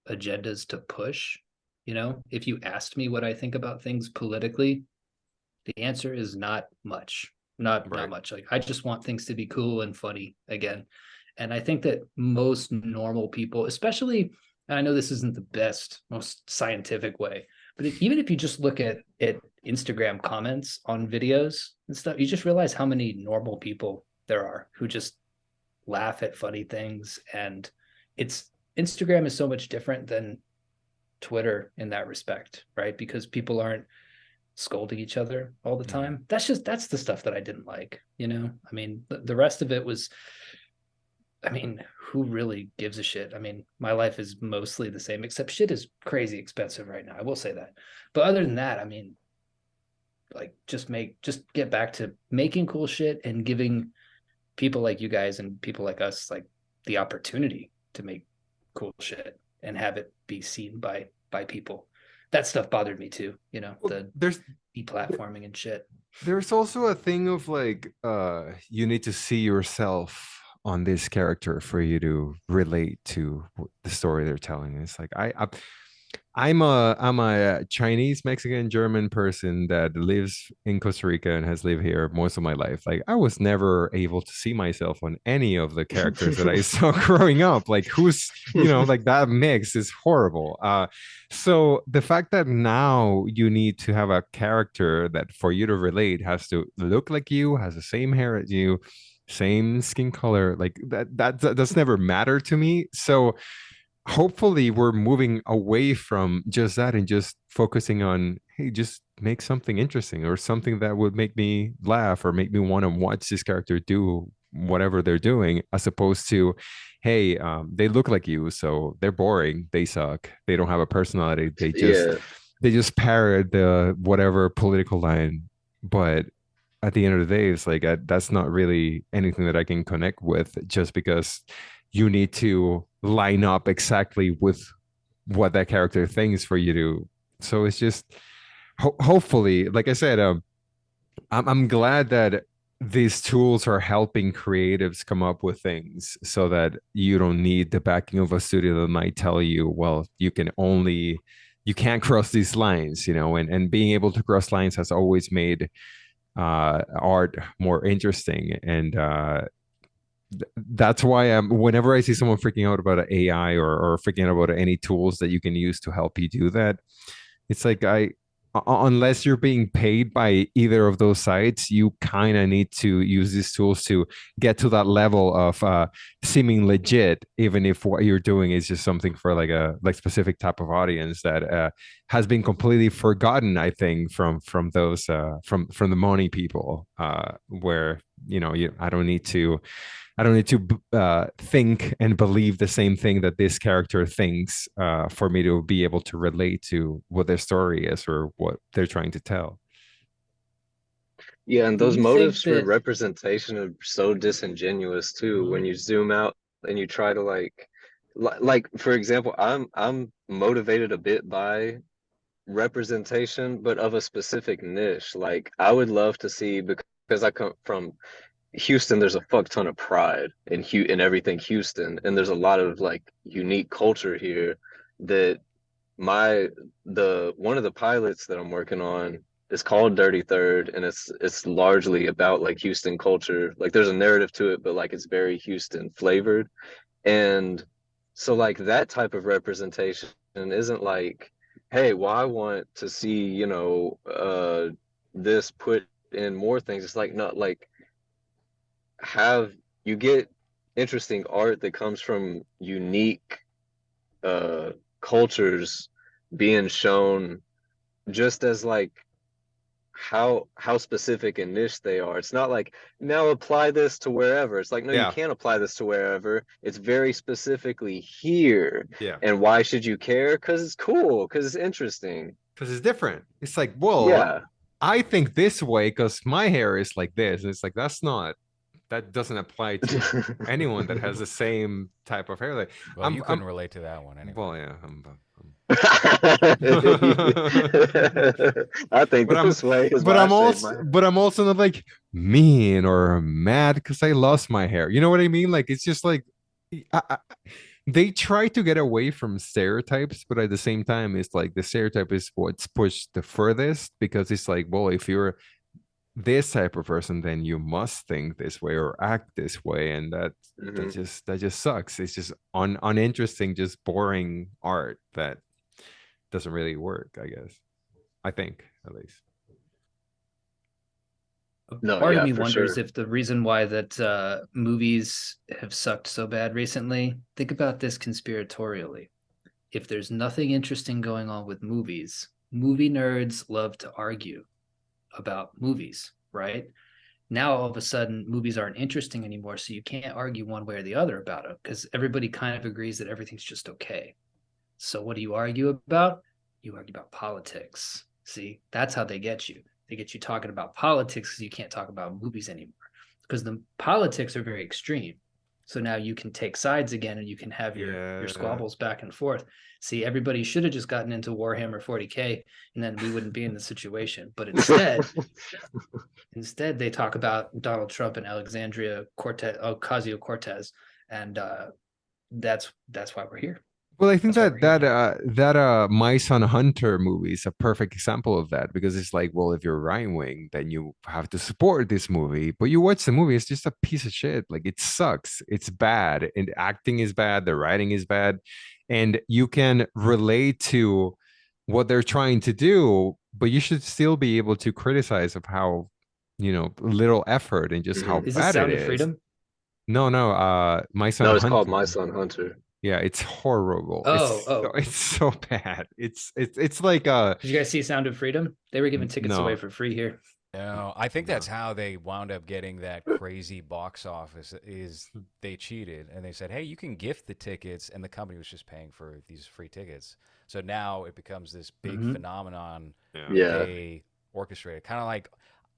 agendas to push. You know, if you asked me what I think about things politically, the answer is not much, not much. Like, I just want things to be cool and funny again. And I think that most normal people, especially, and I know this isn't the best, most scientific way, but even if you just look at Instagram comments on videos and stuff, you just realize how many normal people there are who just laugh at funny things. And Instagram is so much different than Twitter in that respect, right? Because people aren't scolding each other all the time. That's the stuff that I didn't like, you know? I mean, the rest of it was, I mean, who really gives a shit? I mean, my life is mostly the same, except shit is crazy expensive right now. I will say that. But other than that, I mean, like, just get back to making cool shit and giving people like you guys and people like us, like, the opportunity to make cool shit and have it be seen by people. That stuff bothered me too, you know, there's deplatforming and shit. There's also a thing of like, you need to see yourself on this character for you to relate to the story they're telling. It's like I'm a Chinese, Mexican, German person that lives in Costa Rica and has lived here most of my life. Like, I was never able to see myself on any of the characters that I saw growing up. Like, who's, you know, like, that mix is horrible. So the fact that now you need to have a character that for you to relate has to look like you, has the same hair as you, same skin color, like that's never mattered to me. So hopefully we're moving away from just that and just focusing on, hey, just make something interesting or something that would make me laugh or make me want to watch this character do whatever they're doing, as opposed to, hey, they look like you, so they're boring, they suck, they don't have a personality, they just parrot the whatever political line. But at the end of the day, it's like, that's not really anything that I can connect with, just because you need to line up exactly with what that character thinks for you to. So it's just, hopefully, like I said, I'm glad that these tools are helping creatives come up with things so that you don't need the backing of a studio that might tell you, well, you can't cross these lines, you know, and being able to cross lines has always made art more interesting. And that's why whenever I see someone freaking out about an AI or freaking out about any tools that you can use to help you do that, it's like, unless you're being paid by either of those sides, you kind of need to use these tools to get to that level of seeming legit, even if what you're doing is just something for like a specific type of audience that has been completely forgotten, I think, from those from the money people, where I don't need to think and believe the same thing that this character thinks for me to be able to relate to what their story is or what they're trying to tell. Yeah, and Do those you think motives for that representation are so disingenuous too when you zoom out and you try to like for example, I'm motivated a bit by representation, but of a specific niche. Like I would love to see, because I come from Houston, there's a fuck ton of pride in everything Houston, and there's a lot of like unique culture here that the one of the pilots that I'm working on is called Dirty Third, and it's largely about like Houston culture. Like there's a narrative to it, but like it's very Houston flavored. And so like that type of representation isn't like, hey, well, I want to see, this put in more things. It's like not like have you get interesting art that comes from unique cultures being shown just as like how specific and niche they are. It's not like now apply this to wherever. It's like no, you Yeah. can't apply this to wherever. It's very specifically here. Yeah. And why should you care? Because it's cool, because it's interesting. Because it's different. It's like, well, Yeah. I think this way because my hair is like this. And it's like, that doesn't apply to anyone that has the same type of hair. Like, Well, you couldn't relate to that one anyway. well, yeah. I think But this way is but why I'm I also shaved my but I'm also not like mean or mad because I lost my hair. You know what I mean? Like it's just like they try to get away from stereotypes, but at the same time, it's like the stereotype is what's pushed the furthest because it's like, well, if you're this type of person, then you must think this way or act this way, and that just sucks. It's just uninteresting, just boring art that doesn't really work, I guess. I think at least. No, Part of yeah, me for wonders sure. if the reason why that movies have sucked so bad recently, think about this conspiratorially. If there's nothing interesting going on with movies, movie nerds love to argue about movies, right? Now all of a sudden movies aren't interesting anymore, so you can't argue one way or the other about it because everybody kind of agrees that everything's just okay. So what do you argue about? You argue about politics. See, that's how they get you. They get you talking about politics because you can't talk about movies anymore because the politics are very extreme. So now you can take sides again and you can have your squabbles back and forth. See, everybody should have just gotten into Warhammer 40K and then we wouldn't be in the situation. But instead they talk about Donald Trump and Alexandria Ocasio-Cortez. And that's why we're here. Well, I think That's why that My Son Hunter movie is a perfect example of that because it's like, well, if you're right wing, then you have to support this movie. But you watch the movie, it's just a piece of shit. Like it sucks. It's bad. And the acting is bad. The writing is bad. And you can relate to what they're trying to do, but you should still be able to criticize of how, little effort and just how Is this bad Sound it of is. Freedom? No, My Son No, it's Hunter. called My Son Hunter. Yeah, it's horrible. Oh. It's so bad. It's like Did you guys see Sound of Freedom? They were giving tickets No. away for free here. No, I think that's how they wound up getting that crazy box office is they cheated and they said, hey, you can gift the tickets, and the company was just paying for these free tickets. So now it becomes this big phenomenon they orchestrated. Kind of like,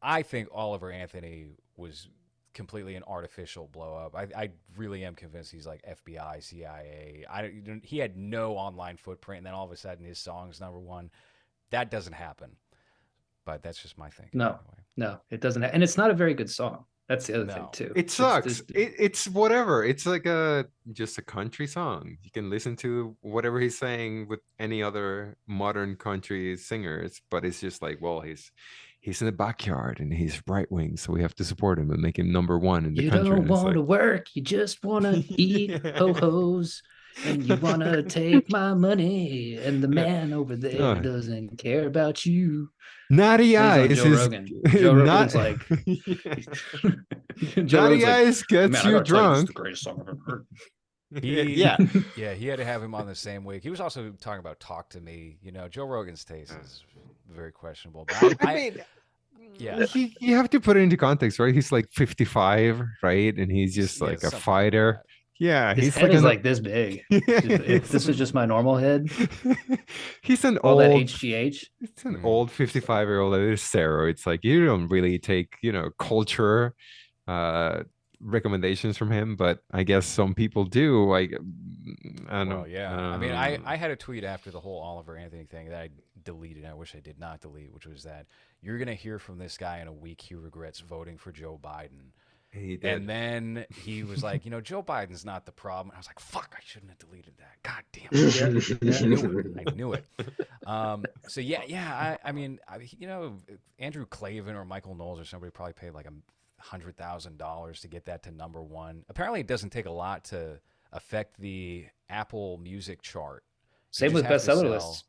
I think Oliver Anthony was completely an artificial blow up. I really am convinced he's like FBI, CIA. He had no online footprint, and then all of a sudden his song's #1. That doesn't happen. But that's just my thinking. No, it doesn't. And it's not a very good song. That's the other thing too. It sucks. It's whatever. It's like just a country song. You can listen to whatever he's saying with any other modern country singers, but it's just like, well, he's in the backyard and he's right wing, so we have to support him and make him #1 in the country. You don't want to work, you just want to eat ho-hos, and you want to take my money, and the man over there doesn't care about you. Naughty Eyes Joe Rogan. Joe Rogan's like, Naughty Eyes gets you drunk. The greatest song I've ever heard. He had to have him on the same week. He was also talking about Talk to Me. Joe Rogan's taste is very questionable. But Yeah. You have to put it into context, right? He's like 55, right? And he's just Yeah, like a something like fighter. that. Yeah, His he's head like is an like this big. If this was just my normal head, he's an all that old HGH. it's an old 55-year-old that is steroids. Like you don't really take, culture uh recommendations from him, but I guess some people do. Like I don't know. Well, yeah. I mean, I had a tweet after the whole Oliver Anthony thing that I deleted. I wish I did not delete, which was that you're gonna hear from this guy in a week. He regrets voting for Joe Biden. He did. And then he was like, Joe Biden's not the problem. I was like, fuck, I shouldn't have deleted that. God damn it. Yeah. I knew it. So yeah. I mean, Andrew Clavin or Michael Knowles or somebody probably paid like $100,000 to get that to #1. Apparently, it doesn't take a lot to affect the Apple Music chart. Same You with just have to bestseller sell- lists.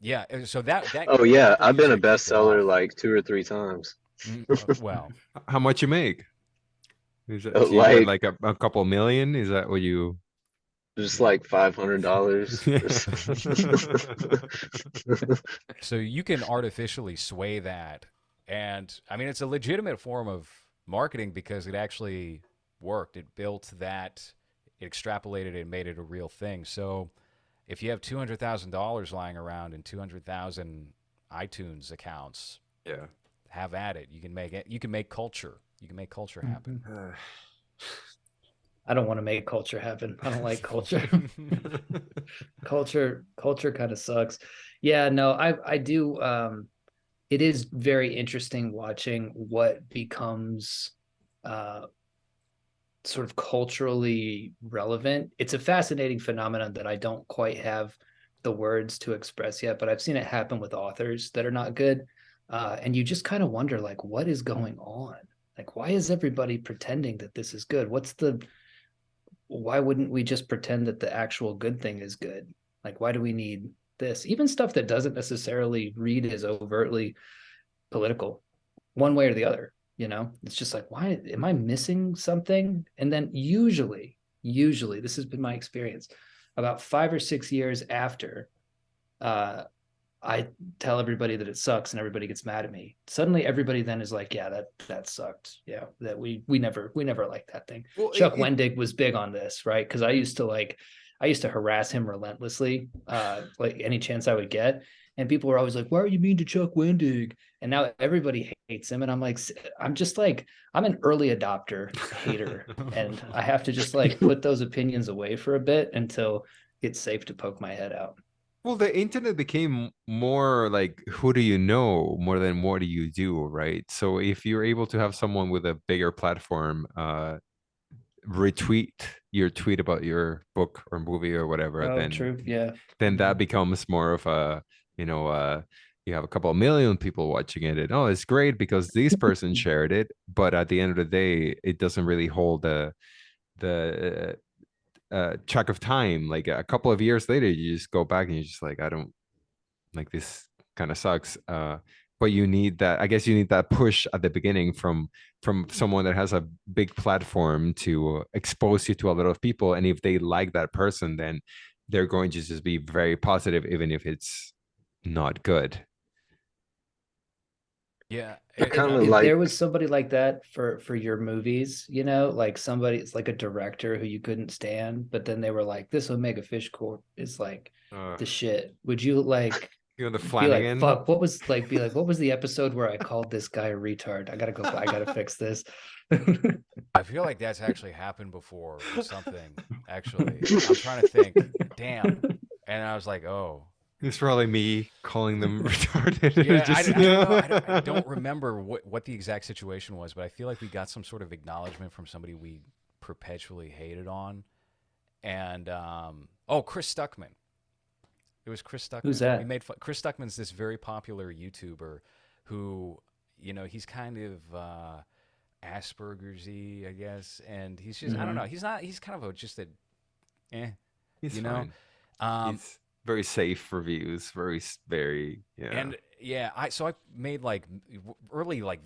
Yeah, so that Oh yeah, Apple I've been a Music kicked it bestseller off. like 2 or 3 times. Well, How much you make? Is that, Oh, so you get like- like a couple million? Is that what you Just like $500. so you can artificially sway that. And I mean, it's a legitimate form of marketing because it actually worked. It built that, it extrapolated it and made it a real thing. So if you have $200,000 lying around and 200,000 iTunes accounts, Yeah. have at it. You can make it. You can make culture. You can make culture happen. I don't want to make culture happen. I don't like culture. Culture kind of sucks. Yeah, no, I do. It is very interesting watching what becomes sort of culturally relevant. It's a fascinating phenomenon that I don't quite have the words to express yet, but I've seen it happen with authors that are not good. And you just kind of wonder, like, what is going on? Like, why is everybody pretending that this is good? Why wouldn't we just pretend that the actual good thing is good? Like, why do we need this? Even stuff that doesn't necessarily read as overtly political, one way or the other, it's just like, why am I missing something? And then usually, this has been my experience, about 5 or 6 years after, I tell everybody that it sucks and everybody gets mad at me. Suddenly everybody then is like, yeah, that sucked. Yeah, that we never liked that thing. Well, Chuck Wendig was big on this, right? Because I used to harass him relentlessly, like any chance I would get. And people were always like, why are you mean to Chuck Wendig? And now everybody hates him. And I'm like, I'm an early adopter hater. And I have to just like put those opinions away for a bit until it's safe to poke my head out. Well, the internet became more like who do you know more than what do you do, right? So if you're able to have someone with a bigger platform retweet your tweet about your book or movie or whatever, Oh, then true. Yeah. then that becomes more of a, you have a couple of million people watching it, and it's great because this person shared it, but at the end of the day, it doesn't really hold the track of time. Like a couple of years later, you just go back and you're just like, I don't like this, kind of sucks. But you need that. I guess you need that push at the beginning from someone that has a big platform to expose you to a lot of people. And if they like that person, then they're going to just be very positive, even if it's not good. Yeah, kind of If like there was somebody like that for your movies, like somebody, it's like a director who you couldn't stand, but then they were like, this Omega Fish Corp is like the shit. Would you like The be Flanagan. like, fuck, what was the episode where I called this guy a retard? I gotta fix this. I feel like that's actually happened before or something. Actually, I'm trying to think. Damn, and I was like, oh. It's probably me calling them retarded. Yeah, Just, I don't know. I don't remember what the exact situation was, but I feel like we got some sort of acknowledgement from somebody we perpetually hated on. And Chris Stuckman. It was Chris Stuckman. Who's that? We made fun. Chris Stuckman's this very popular YouTuber who, he's kind of Asperger's-y, I guess, and he's just I don't know. He's not. He's kind of just he's you fine. know. He's very safe reviews, very yeah. And yeah, I made like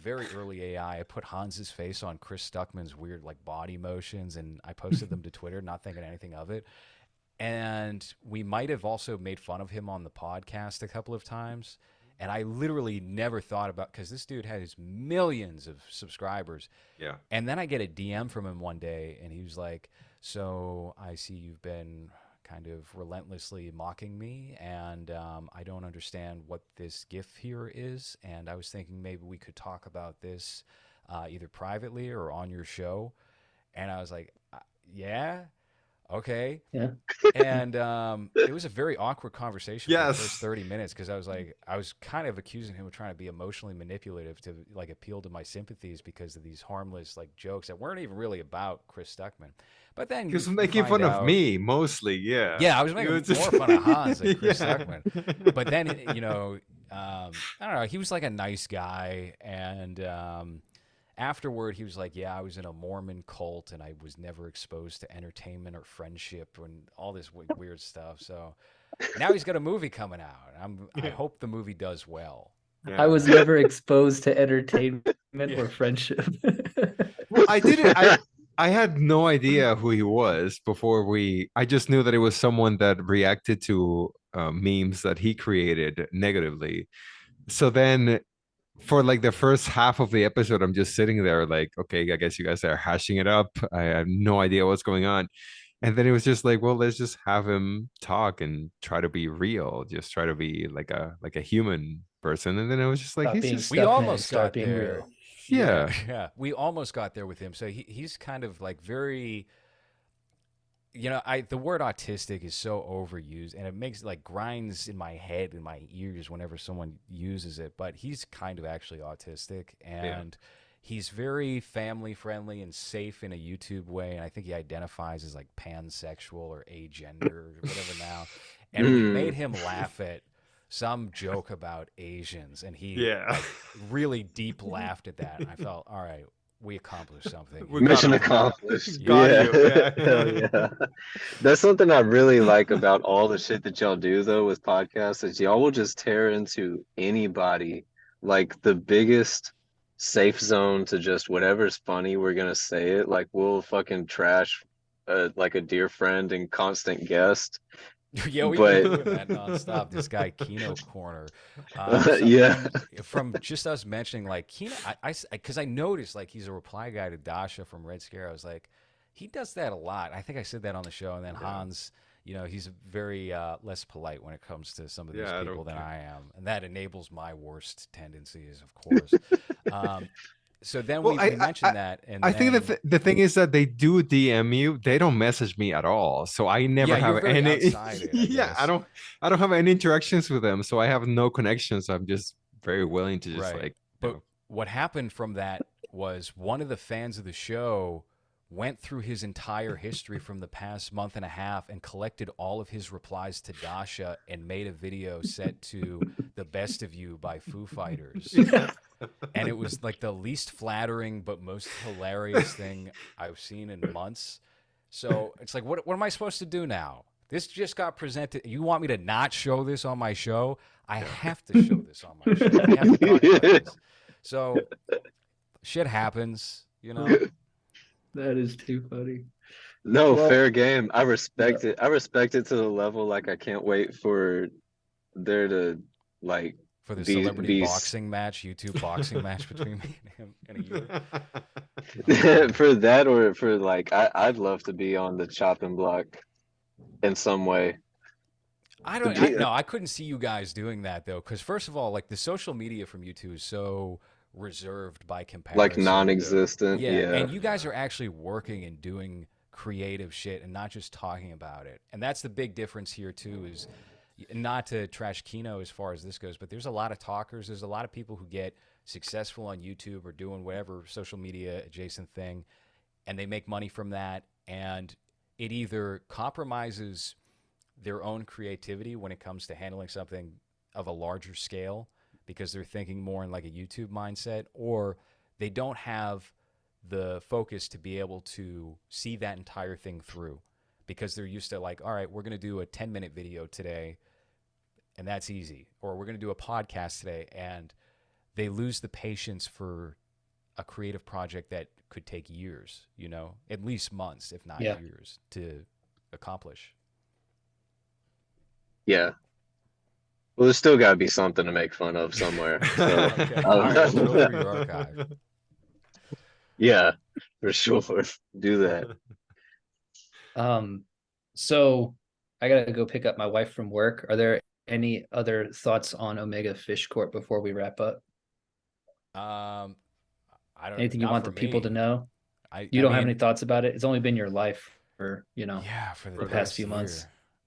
very early AI. I put Hans's face on Chris Stuckman's weird like body motions, and I posted them to Twitter, not thinking anything of it. And we might have also made fun of him on the podcast a couple of times. And I literally never thought about, because this dude has millions of subscribers. Yeah. And then I get a DM from him one day, and he was like, "So I see you've been kind of relentlessly mocking me, and I don't understand what this GIF here is. And I was thinking maybe we could talk about this either privately or on your show." And I was like, "Yeah, okay." Yeah. And it was a very awkward conversation for the Yes. first 30 minutes, because I was kind of accusing him of trying to be emotionally manipulative to like appeal to my sympathies because of these harmless like jokes that weren't even really about Chris Stuckman. But then He was you making find fun of out- me mostly. Yeah. Yeah, I was He making was more fun of Hans than Chris Yeah. Stuckman. But then, you know, I don't know, he was like a nice guy. And afterward, he was like, "Yeah, I was in a Mormon cult and I was never exposed to entertainment or friendship and all this weird stuff." So now he's got a movie coming out. I hope the movie does well. Yeah. I was never exposed to entertainment or friendship. Well, I didn't. I had no idea who he was before I just knew that it was someone that reacted to memes that he created negatively. So then, for like the first half of the episode, I'm just sitting there like, okay, I guess you guys are hashing it up. I have no idea what's going on. And then it was just like, well, let's just have him talk and try to be real, just try to be like a human person. And then it was just like, Stop he's being just We Stuckman and almost start got being there. real. Yeah. Yeah. We almost got there with him. So he's kind of like very, you know, the word autistic is so overused, and it makes like grinds in my head and my ears whenever someone uses it. But he's kind of actually autistic, and he's very family friendly and safe in a YouTube way. And I think he identifies as like pansexual or agender or whatever now. And we made him laugh at some joke about Asians, and he like, really deep laughed at that. And I felt, all right, we accomplished something. We Mission got him. accomplished. Got Yeah. you, yeah. Hell yeah. That's something I really like about all the shit that y'all do though with podcasts, is y'all will just tear into anybody. Like the biggest safe zone to just whatever's funny, we're gonna say it. Like we'll fucking trash like a dear friend and constant guest. Yeah, we've But- been doing that nonstop. This guy Kino Corner, Yeah. and from just us mentioning like Kino, because I noticed like he's a reply guy to Dasha from Red Scare. I was like, he does that a lot. I think I said that on the show, and then Hans, you know, he's very less polite when it comes to some of these people than I am, and that enables my worst tendencies, of course. So then we mentioned that, and I think that the thing is that they do DM you. They don't message me at all, so I never have very any. outside it, I guess. I don't have any interactions with them, so I have no connections. I'm just very willing to just like. But what happened from that was one of the fans of the show went through his entire history from the past month and a half and collected all of his replies to Dasha and made a video set to "The Best of You" by Foo Fighters. And it was like the least flattering but most hilarious thing I've seen in months. So it's like, what am I supposed to do now? This just got presented. You want me to not show this on my show? I have to show this on my show. I have to talk about this. So shit happens, you know? That is too funny. No, Well, fair game. I respect it. I respect it to the level like I can't wait for there to like For the Be- celebrity be- boxing match, YouTube boxing match between me and him in a year. for that, or for like I'd love to be on the chopping block in some way. I couldn't see you guys doing that though, because first of all, like the social media from YouTube is so reserved by comparison. Like non-existent. Yeah. And you guys are actually working and doing creative shit and not just talking about it. And that's the big difference here too, is not to trash Kino as far as this goes, but there's a lot of talkers. There's a lot of people who get successful on YouTube or doing whatever social media adjacent thing, and they make money from that. And it either compromises their own creativity when it comes to handling something of a larger scale because they're thinking more in like a YouTube mindset, or they don't have the focus to be able to see that entire thing through because they're used to like, all right, we're going to do a 10-minute video today and that's easy. Or we're going to do a podcast today, and they lose the patience for a creative project that could take years, you know, at least months, if not years to accomplish. Yeah. Well, there's still got to be something to make fun of somewhere. So, Okay. All right, we'll go through your archive. yeah, for sure. Do that. So I gotta go pick up my wife from work. Are there any other thoughts on Omega Fish Corp before we wrap up? I don't. Anything you Not want for the people me. to know? I You don't have mean, any thoughts about it? It's only been your life for, yeah, for the past few months.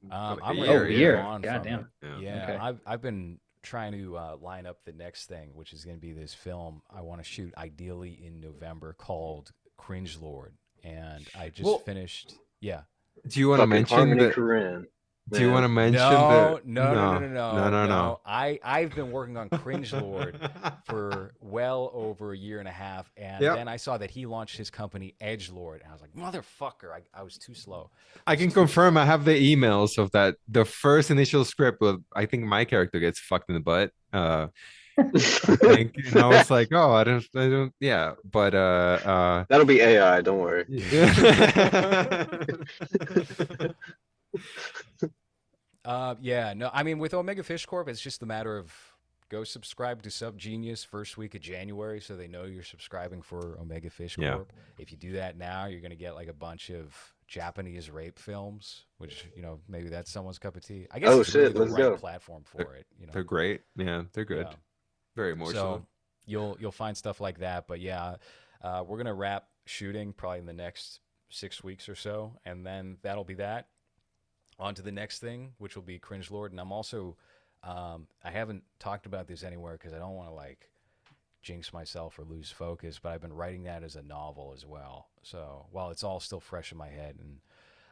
year. For like a I'm year, ready to yeah. move on God from damn. it. Yeah. Yeah, Okay. I've been trying to line up the next thing, which is going to be this film I want to shoot ideally in November called Cringe Lord, and I just Well- finished. Yeah. Do you want to Fucking mention Harmony that? Korine. Do you want to Man. mention the? No. I've been working on Cringe Lord for well over a year and a half, and Yep. then I saw that he launched his company Edge Lord, and I was like, motherfucker, I was too slow. I can confirm. I have the emails of that. The first initial script was, I think my character gets fucked in the butt. I think, and I was like, oh, I don't, yeah. But That'll be AI. Don't worry. Yeah, no, I mean with Omega Fish Corp, it's just a matter of go subscribe to Sub Genius first week of January so they know you're subscribing for Omega Fish Yeah. Corp. If you do that now, you're gonna get like a bunch of Japanese rape films, which maybe that's someone's cup of tea. I guess Oh, it's really shit, the let's right go. platform for it. They're great. Yeah, they're good. Yeah. Very emotional. So you'll find stuff like that. But yeah, we're gonna wrap shooting probably in the next 6 weeks or so, and then that'll be that. On to the next thing, which will be Cringe Lord, and I'm also I haven't talked about this anywhere because I don't want to like jinx myself or lose focus, but I've been writing that as a novel as well. So while it's all still fresh in my head, and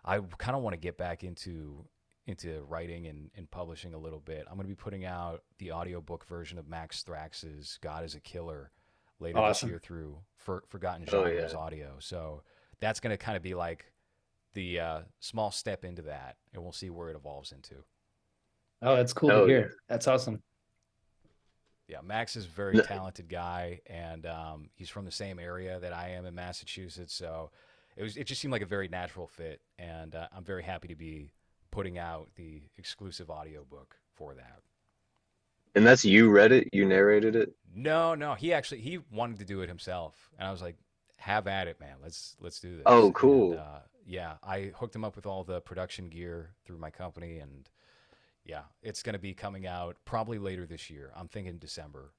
I kind of want to get back into writing and publishing a little bit. I'm going to be putting out the audiobook version of Max Thrax's God is a Killer later this Awesome. year through Forgotten Oh, Genres yeah. audio. So that's going to kind of be like the small step into that, and we'll see where it evolves into. Oh, that's cool to Oh, hear. That's awesome. Yeah, Max is a very talented guy, and he's from the same area that I am in Massachusetts. So it just seemed like a very natural fit, and I'm very happy to be putting out the exclusive audiobook for that. And that's you read it? You narrated it? No, he wanted to do it himself, and I was like, "Have at it, man. Let's do this." Oh, cool. And, yeah, I hooked him up with all the production gear through my company, and yeah, it's going to be coming out probably later this year. I'm thinking December.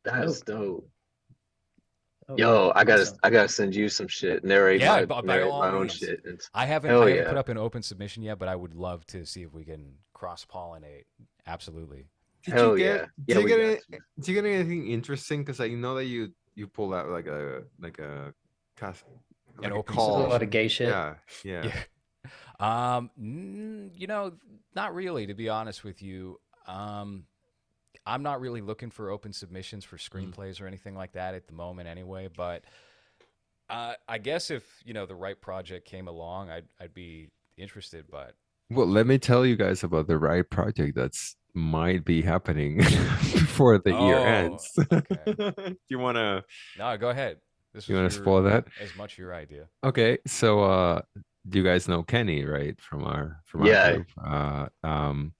That's Dope. dope. Oh, Yo, awesome. I gotta send you some shit. Narrate Yeah, my by all own means. shit. I haven't Hell put yeah. up an open submission yet, but I would love to see if we can cross pollinate. Absolutely. Did Hell you get? yeah. Yeah, Do you we get? got Any, do you get anything interesting? Because I know that you pull out like a cast, like a open There's a call. lot of gay shit. Yeah. Not really, to be honest with you. I'm not really looking for open submissions for screenplays or anything like that at the moment anyway, but I guess if, the right project came along, I'd be interested, but Well, let me tell you guys about the right project that's might be happening before the year ends. Okay. Do you wanna No, go ahead. This you was wanna spoil that? as much your idea. Okay, so do you guys know Kenny, right? From our Yeah. group.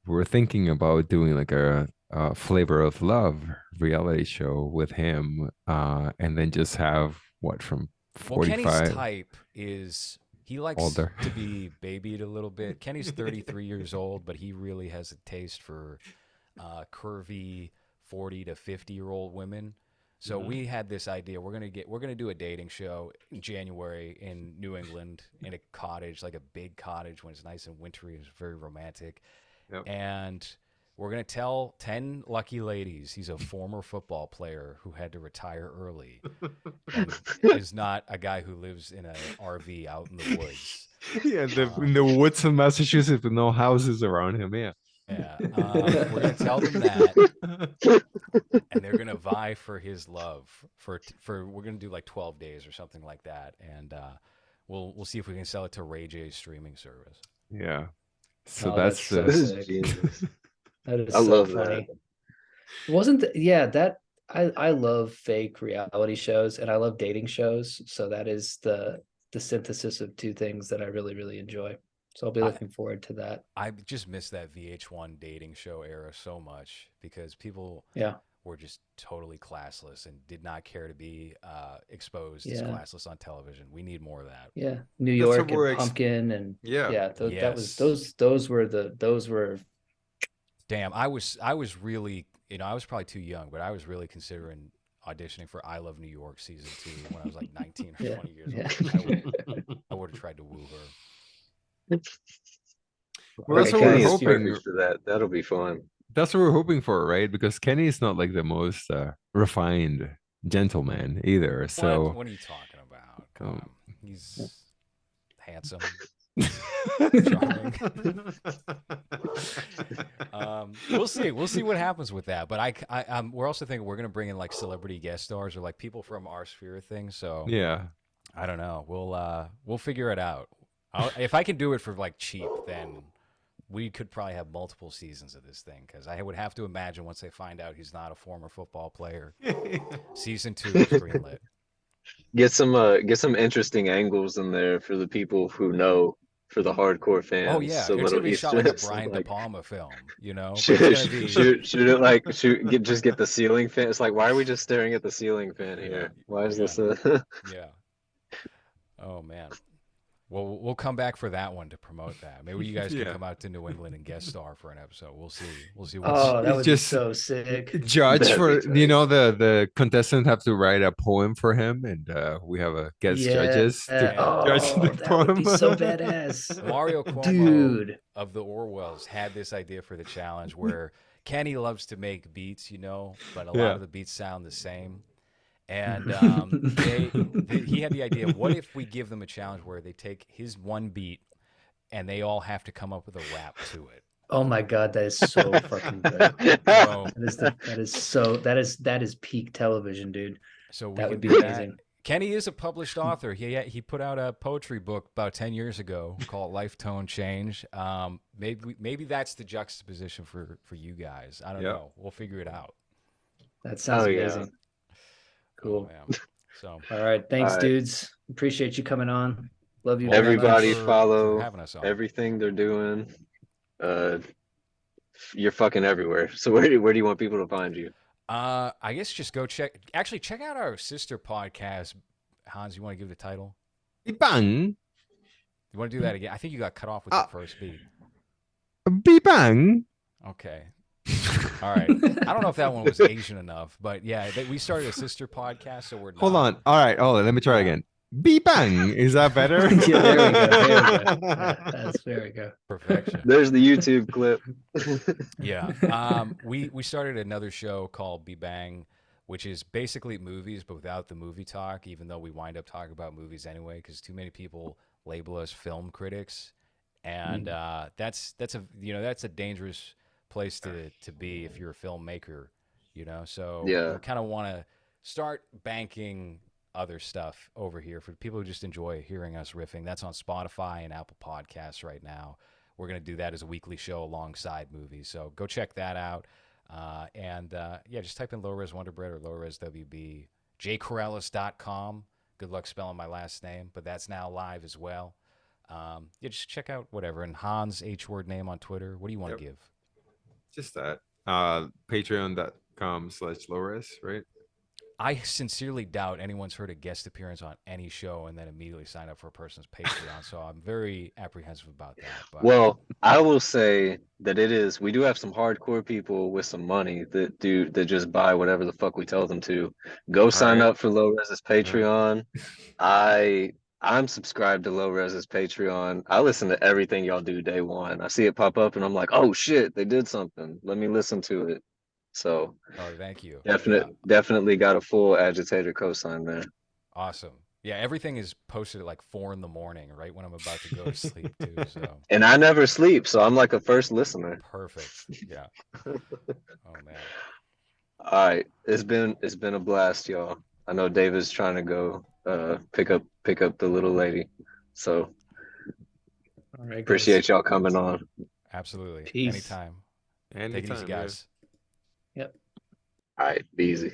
We're thinking about doing like a Flavor of Love reality show with him, and then just have what from Well, Kenny's 45 type is he likes older. to be babied a little bit. Kenny's 33 years old, but he really has a taste for curvy 40 to 50-year-old women. So we had this idea. We're gonna do a dating show in January in New England in a cottage, like a big cottage when it's nice and wintry. It's very romantic. Yep. And we're going to tell 10 lucky ladies he's a former football player who had to retire early and is not a guy who lives in an RV out in the woods. Yeah, in the woods of Massachusetts with no houses around him. Yeah. Yeah. We're going to tell them that, and they're going to vie for his love for we're going to do like 12 days or something like that. And we'll see if we can sell it to Ray J's streaming service. Yeah. So Oh, that's so the This is sick. genius. That is I so love funny. that. Wasn't that I love fake reality shows and I love dating shows. So that is the synthesis of two things that I really, really enjoy. So I'll be looking forward to that. I just miss that VH1 dating show era so much because people Yeah. were just totally classless and did not care to be exposed as Yeah. classless on television. We need more of that. Yeah. New That's York what we're and Pumpkin and Yeah. that was Yes. those were Damn, I was really, I was probably too young, but I was really considering auditioning for I Love New York season 2 when I was like 19 or Yeah, 20 years yeah. old. I would have tried to woo her. Well, Hey, that's what we're Kenny is hoping. perfect for that. That'll be fun. That's what we're hoping for, right? Because Kenny is not like the most refined gentleman either. So What are you talking about? Come Um, on. He's handsome. We'll see. We'll see what happens with that. But we're also thinking we're gonna bring in like celebrity guest stars or like people from our sphere of things. So yeah. I don't know. We'll figure it out. If I can do it for like cheap, then we could probably have multiple seasons of this thing because I would have to imagine once they find out he's not a former football player, season 2 is greenlit. Get some interesting angles in there for the people who know, for the hardcore fans. Oh yeah, So it's little gonna be shot Easter like a eggs, Brian like, De Palma film, but shoot, it's gonna be shoot it like just get the ceiling fan. It's like, why are we just staring at the ceiling fan here? Why is this a yeah. Oh man. Well, we'll come back for that one to promote that. Maybe you guys can Yeah. come out to New England and guest star for an episode. We'll see. We'll see. Oh, that would just- be so sick. Judge That'd for be tight. the contestants have to write a poem for him, and we have a guest judges to judge the that poem. would be so badass. Mario Cuomo Dude. of the Orwells had this idea for the challenge where Kenny loves to make beats, but a lot Yeah. of the beats sound the same. And he had the idea, what if we give them a challenge where they take his one beat and they all have to come up with a rap to it? Oh my God, that is so fucking good. So, That is peak television, dude. so we That can would be do that. amazing. Kenny is a published author. He put out a poetry book about 10 years ago called Life Tone Change. Maybe that's the juxtaposition for you guys. I don't Yep. know. We'll figure it out. That sounds Oh, yeah. amazing. Cool. Oh, man. So All right. Thanks, All right. dudes. Appreciate you coming on. Love you. Well, very Everybody much. for follow having us on. everything they're doing. You're fucking everywhere. So where do you want people to find you? I guess just go check out our sister podcast. Hans, you want to give the title? Bang, You want to do that again? I think you got cut off with the first beat. bang. Okay. All right. I don't know if that one was Asian enough, but yeah, we started a sister podcast, so we're not. Hold on. All right. Hold on. Let me try again. Bang. Is that better? Yeah, there we go. There we go. Perfection. There's the YouTube clip. Yeah. We started another show called Be Bang, which is basically movies, but without the movie talk, even though we wind up talking about movies anyway, because too many people label us film critics. And that's a dangerous place to be if you're a filmmaker, So Yeah. we kind of want to start banking other stuff over here for people who just enjoy hearing us riffing. That's on Spotify and Apple Podcasts right now. We're going to do that as a weekly show alongside movies. So go check that out. Just type in LowRes Wunderbred or LowRes WB. jcorellis.com. Good luck spelling my last name, but that's now live as well. Just check out whatever. And Hans, H-word name on Twitter. What do you want to give? Just that. Patreon.com/LowRes, right? I sincerely doubt anyone's heard a guest appearance on any show and then immediately sign up for a person's Patreon. So I'm very apprehensive about that. But Well, I will say that we do have some hardcore people with some money that just buy whatever the fuck we tell them to. Go sign right. up for LowRes's Patreon. I'm subscribed to LowRes's Patreon. I listen to everything y'all do day one. I see it pop up and I'm like, oh shit, they did something. Let me listen to it. So thank you. definitely got a full Agitator cosign there. Awesome. Yeah, everything is posted at like 4 a.m, right when I'm about to go to sleep too. So And I never sleep, so I'm like a first listener. perfect. Yeah. Oh man. All right, it's been a blast, y'all. I know David's trying to go pick up the little lady, so All right, guys. appreciate y'all coming on. Absolutely. Peace. Anytime. Anytime, Take it easy, yeah. guys. Yep. All right, be easy.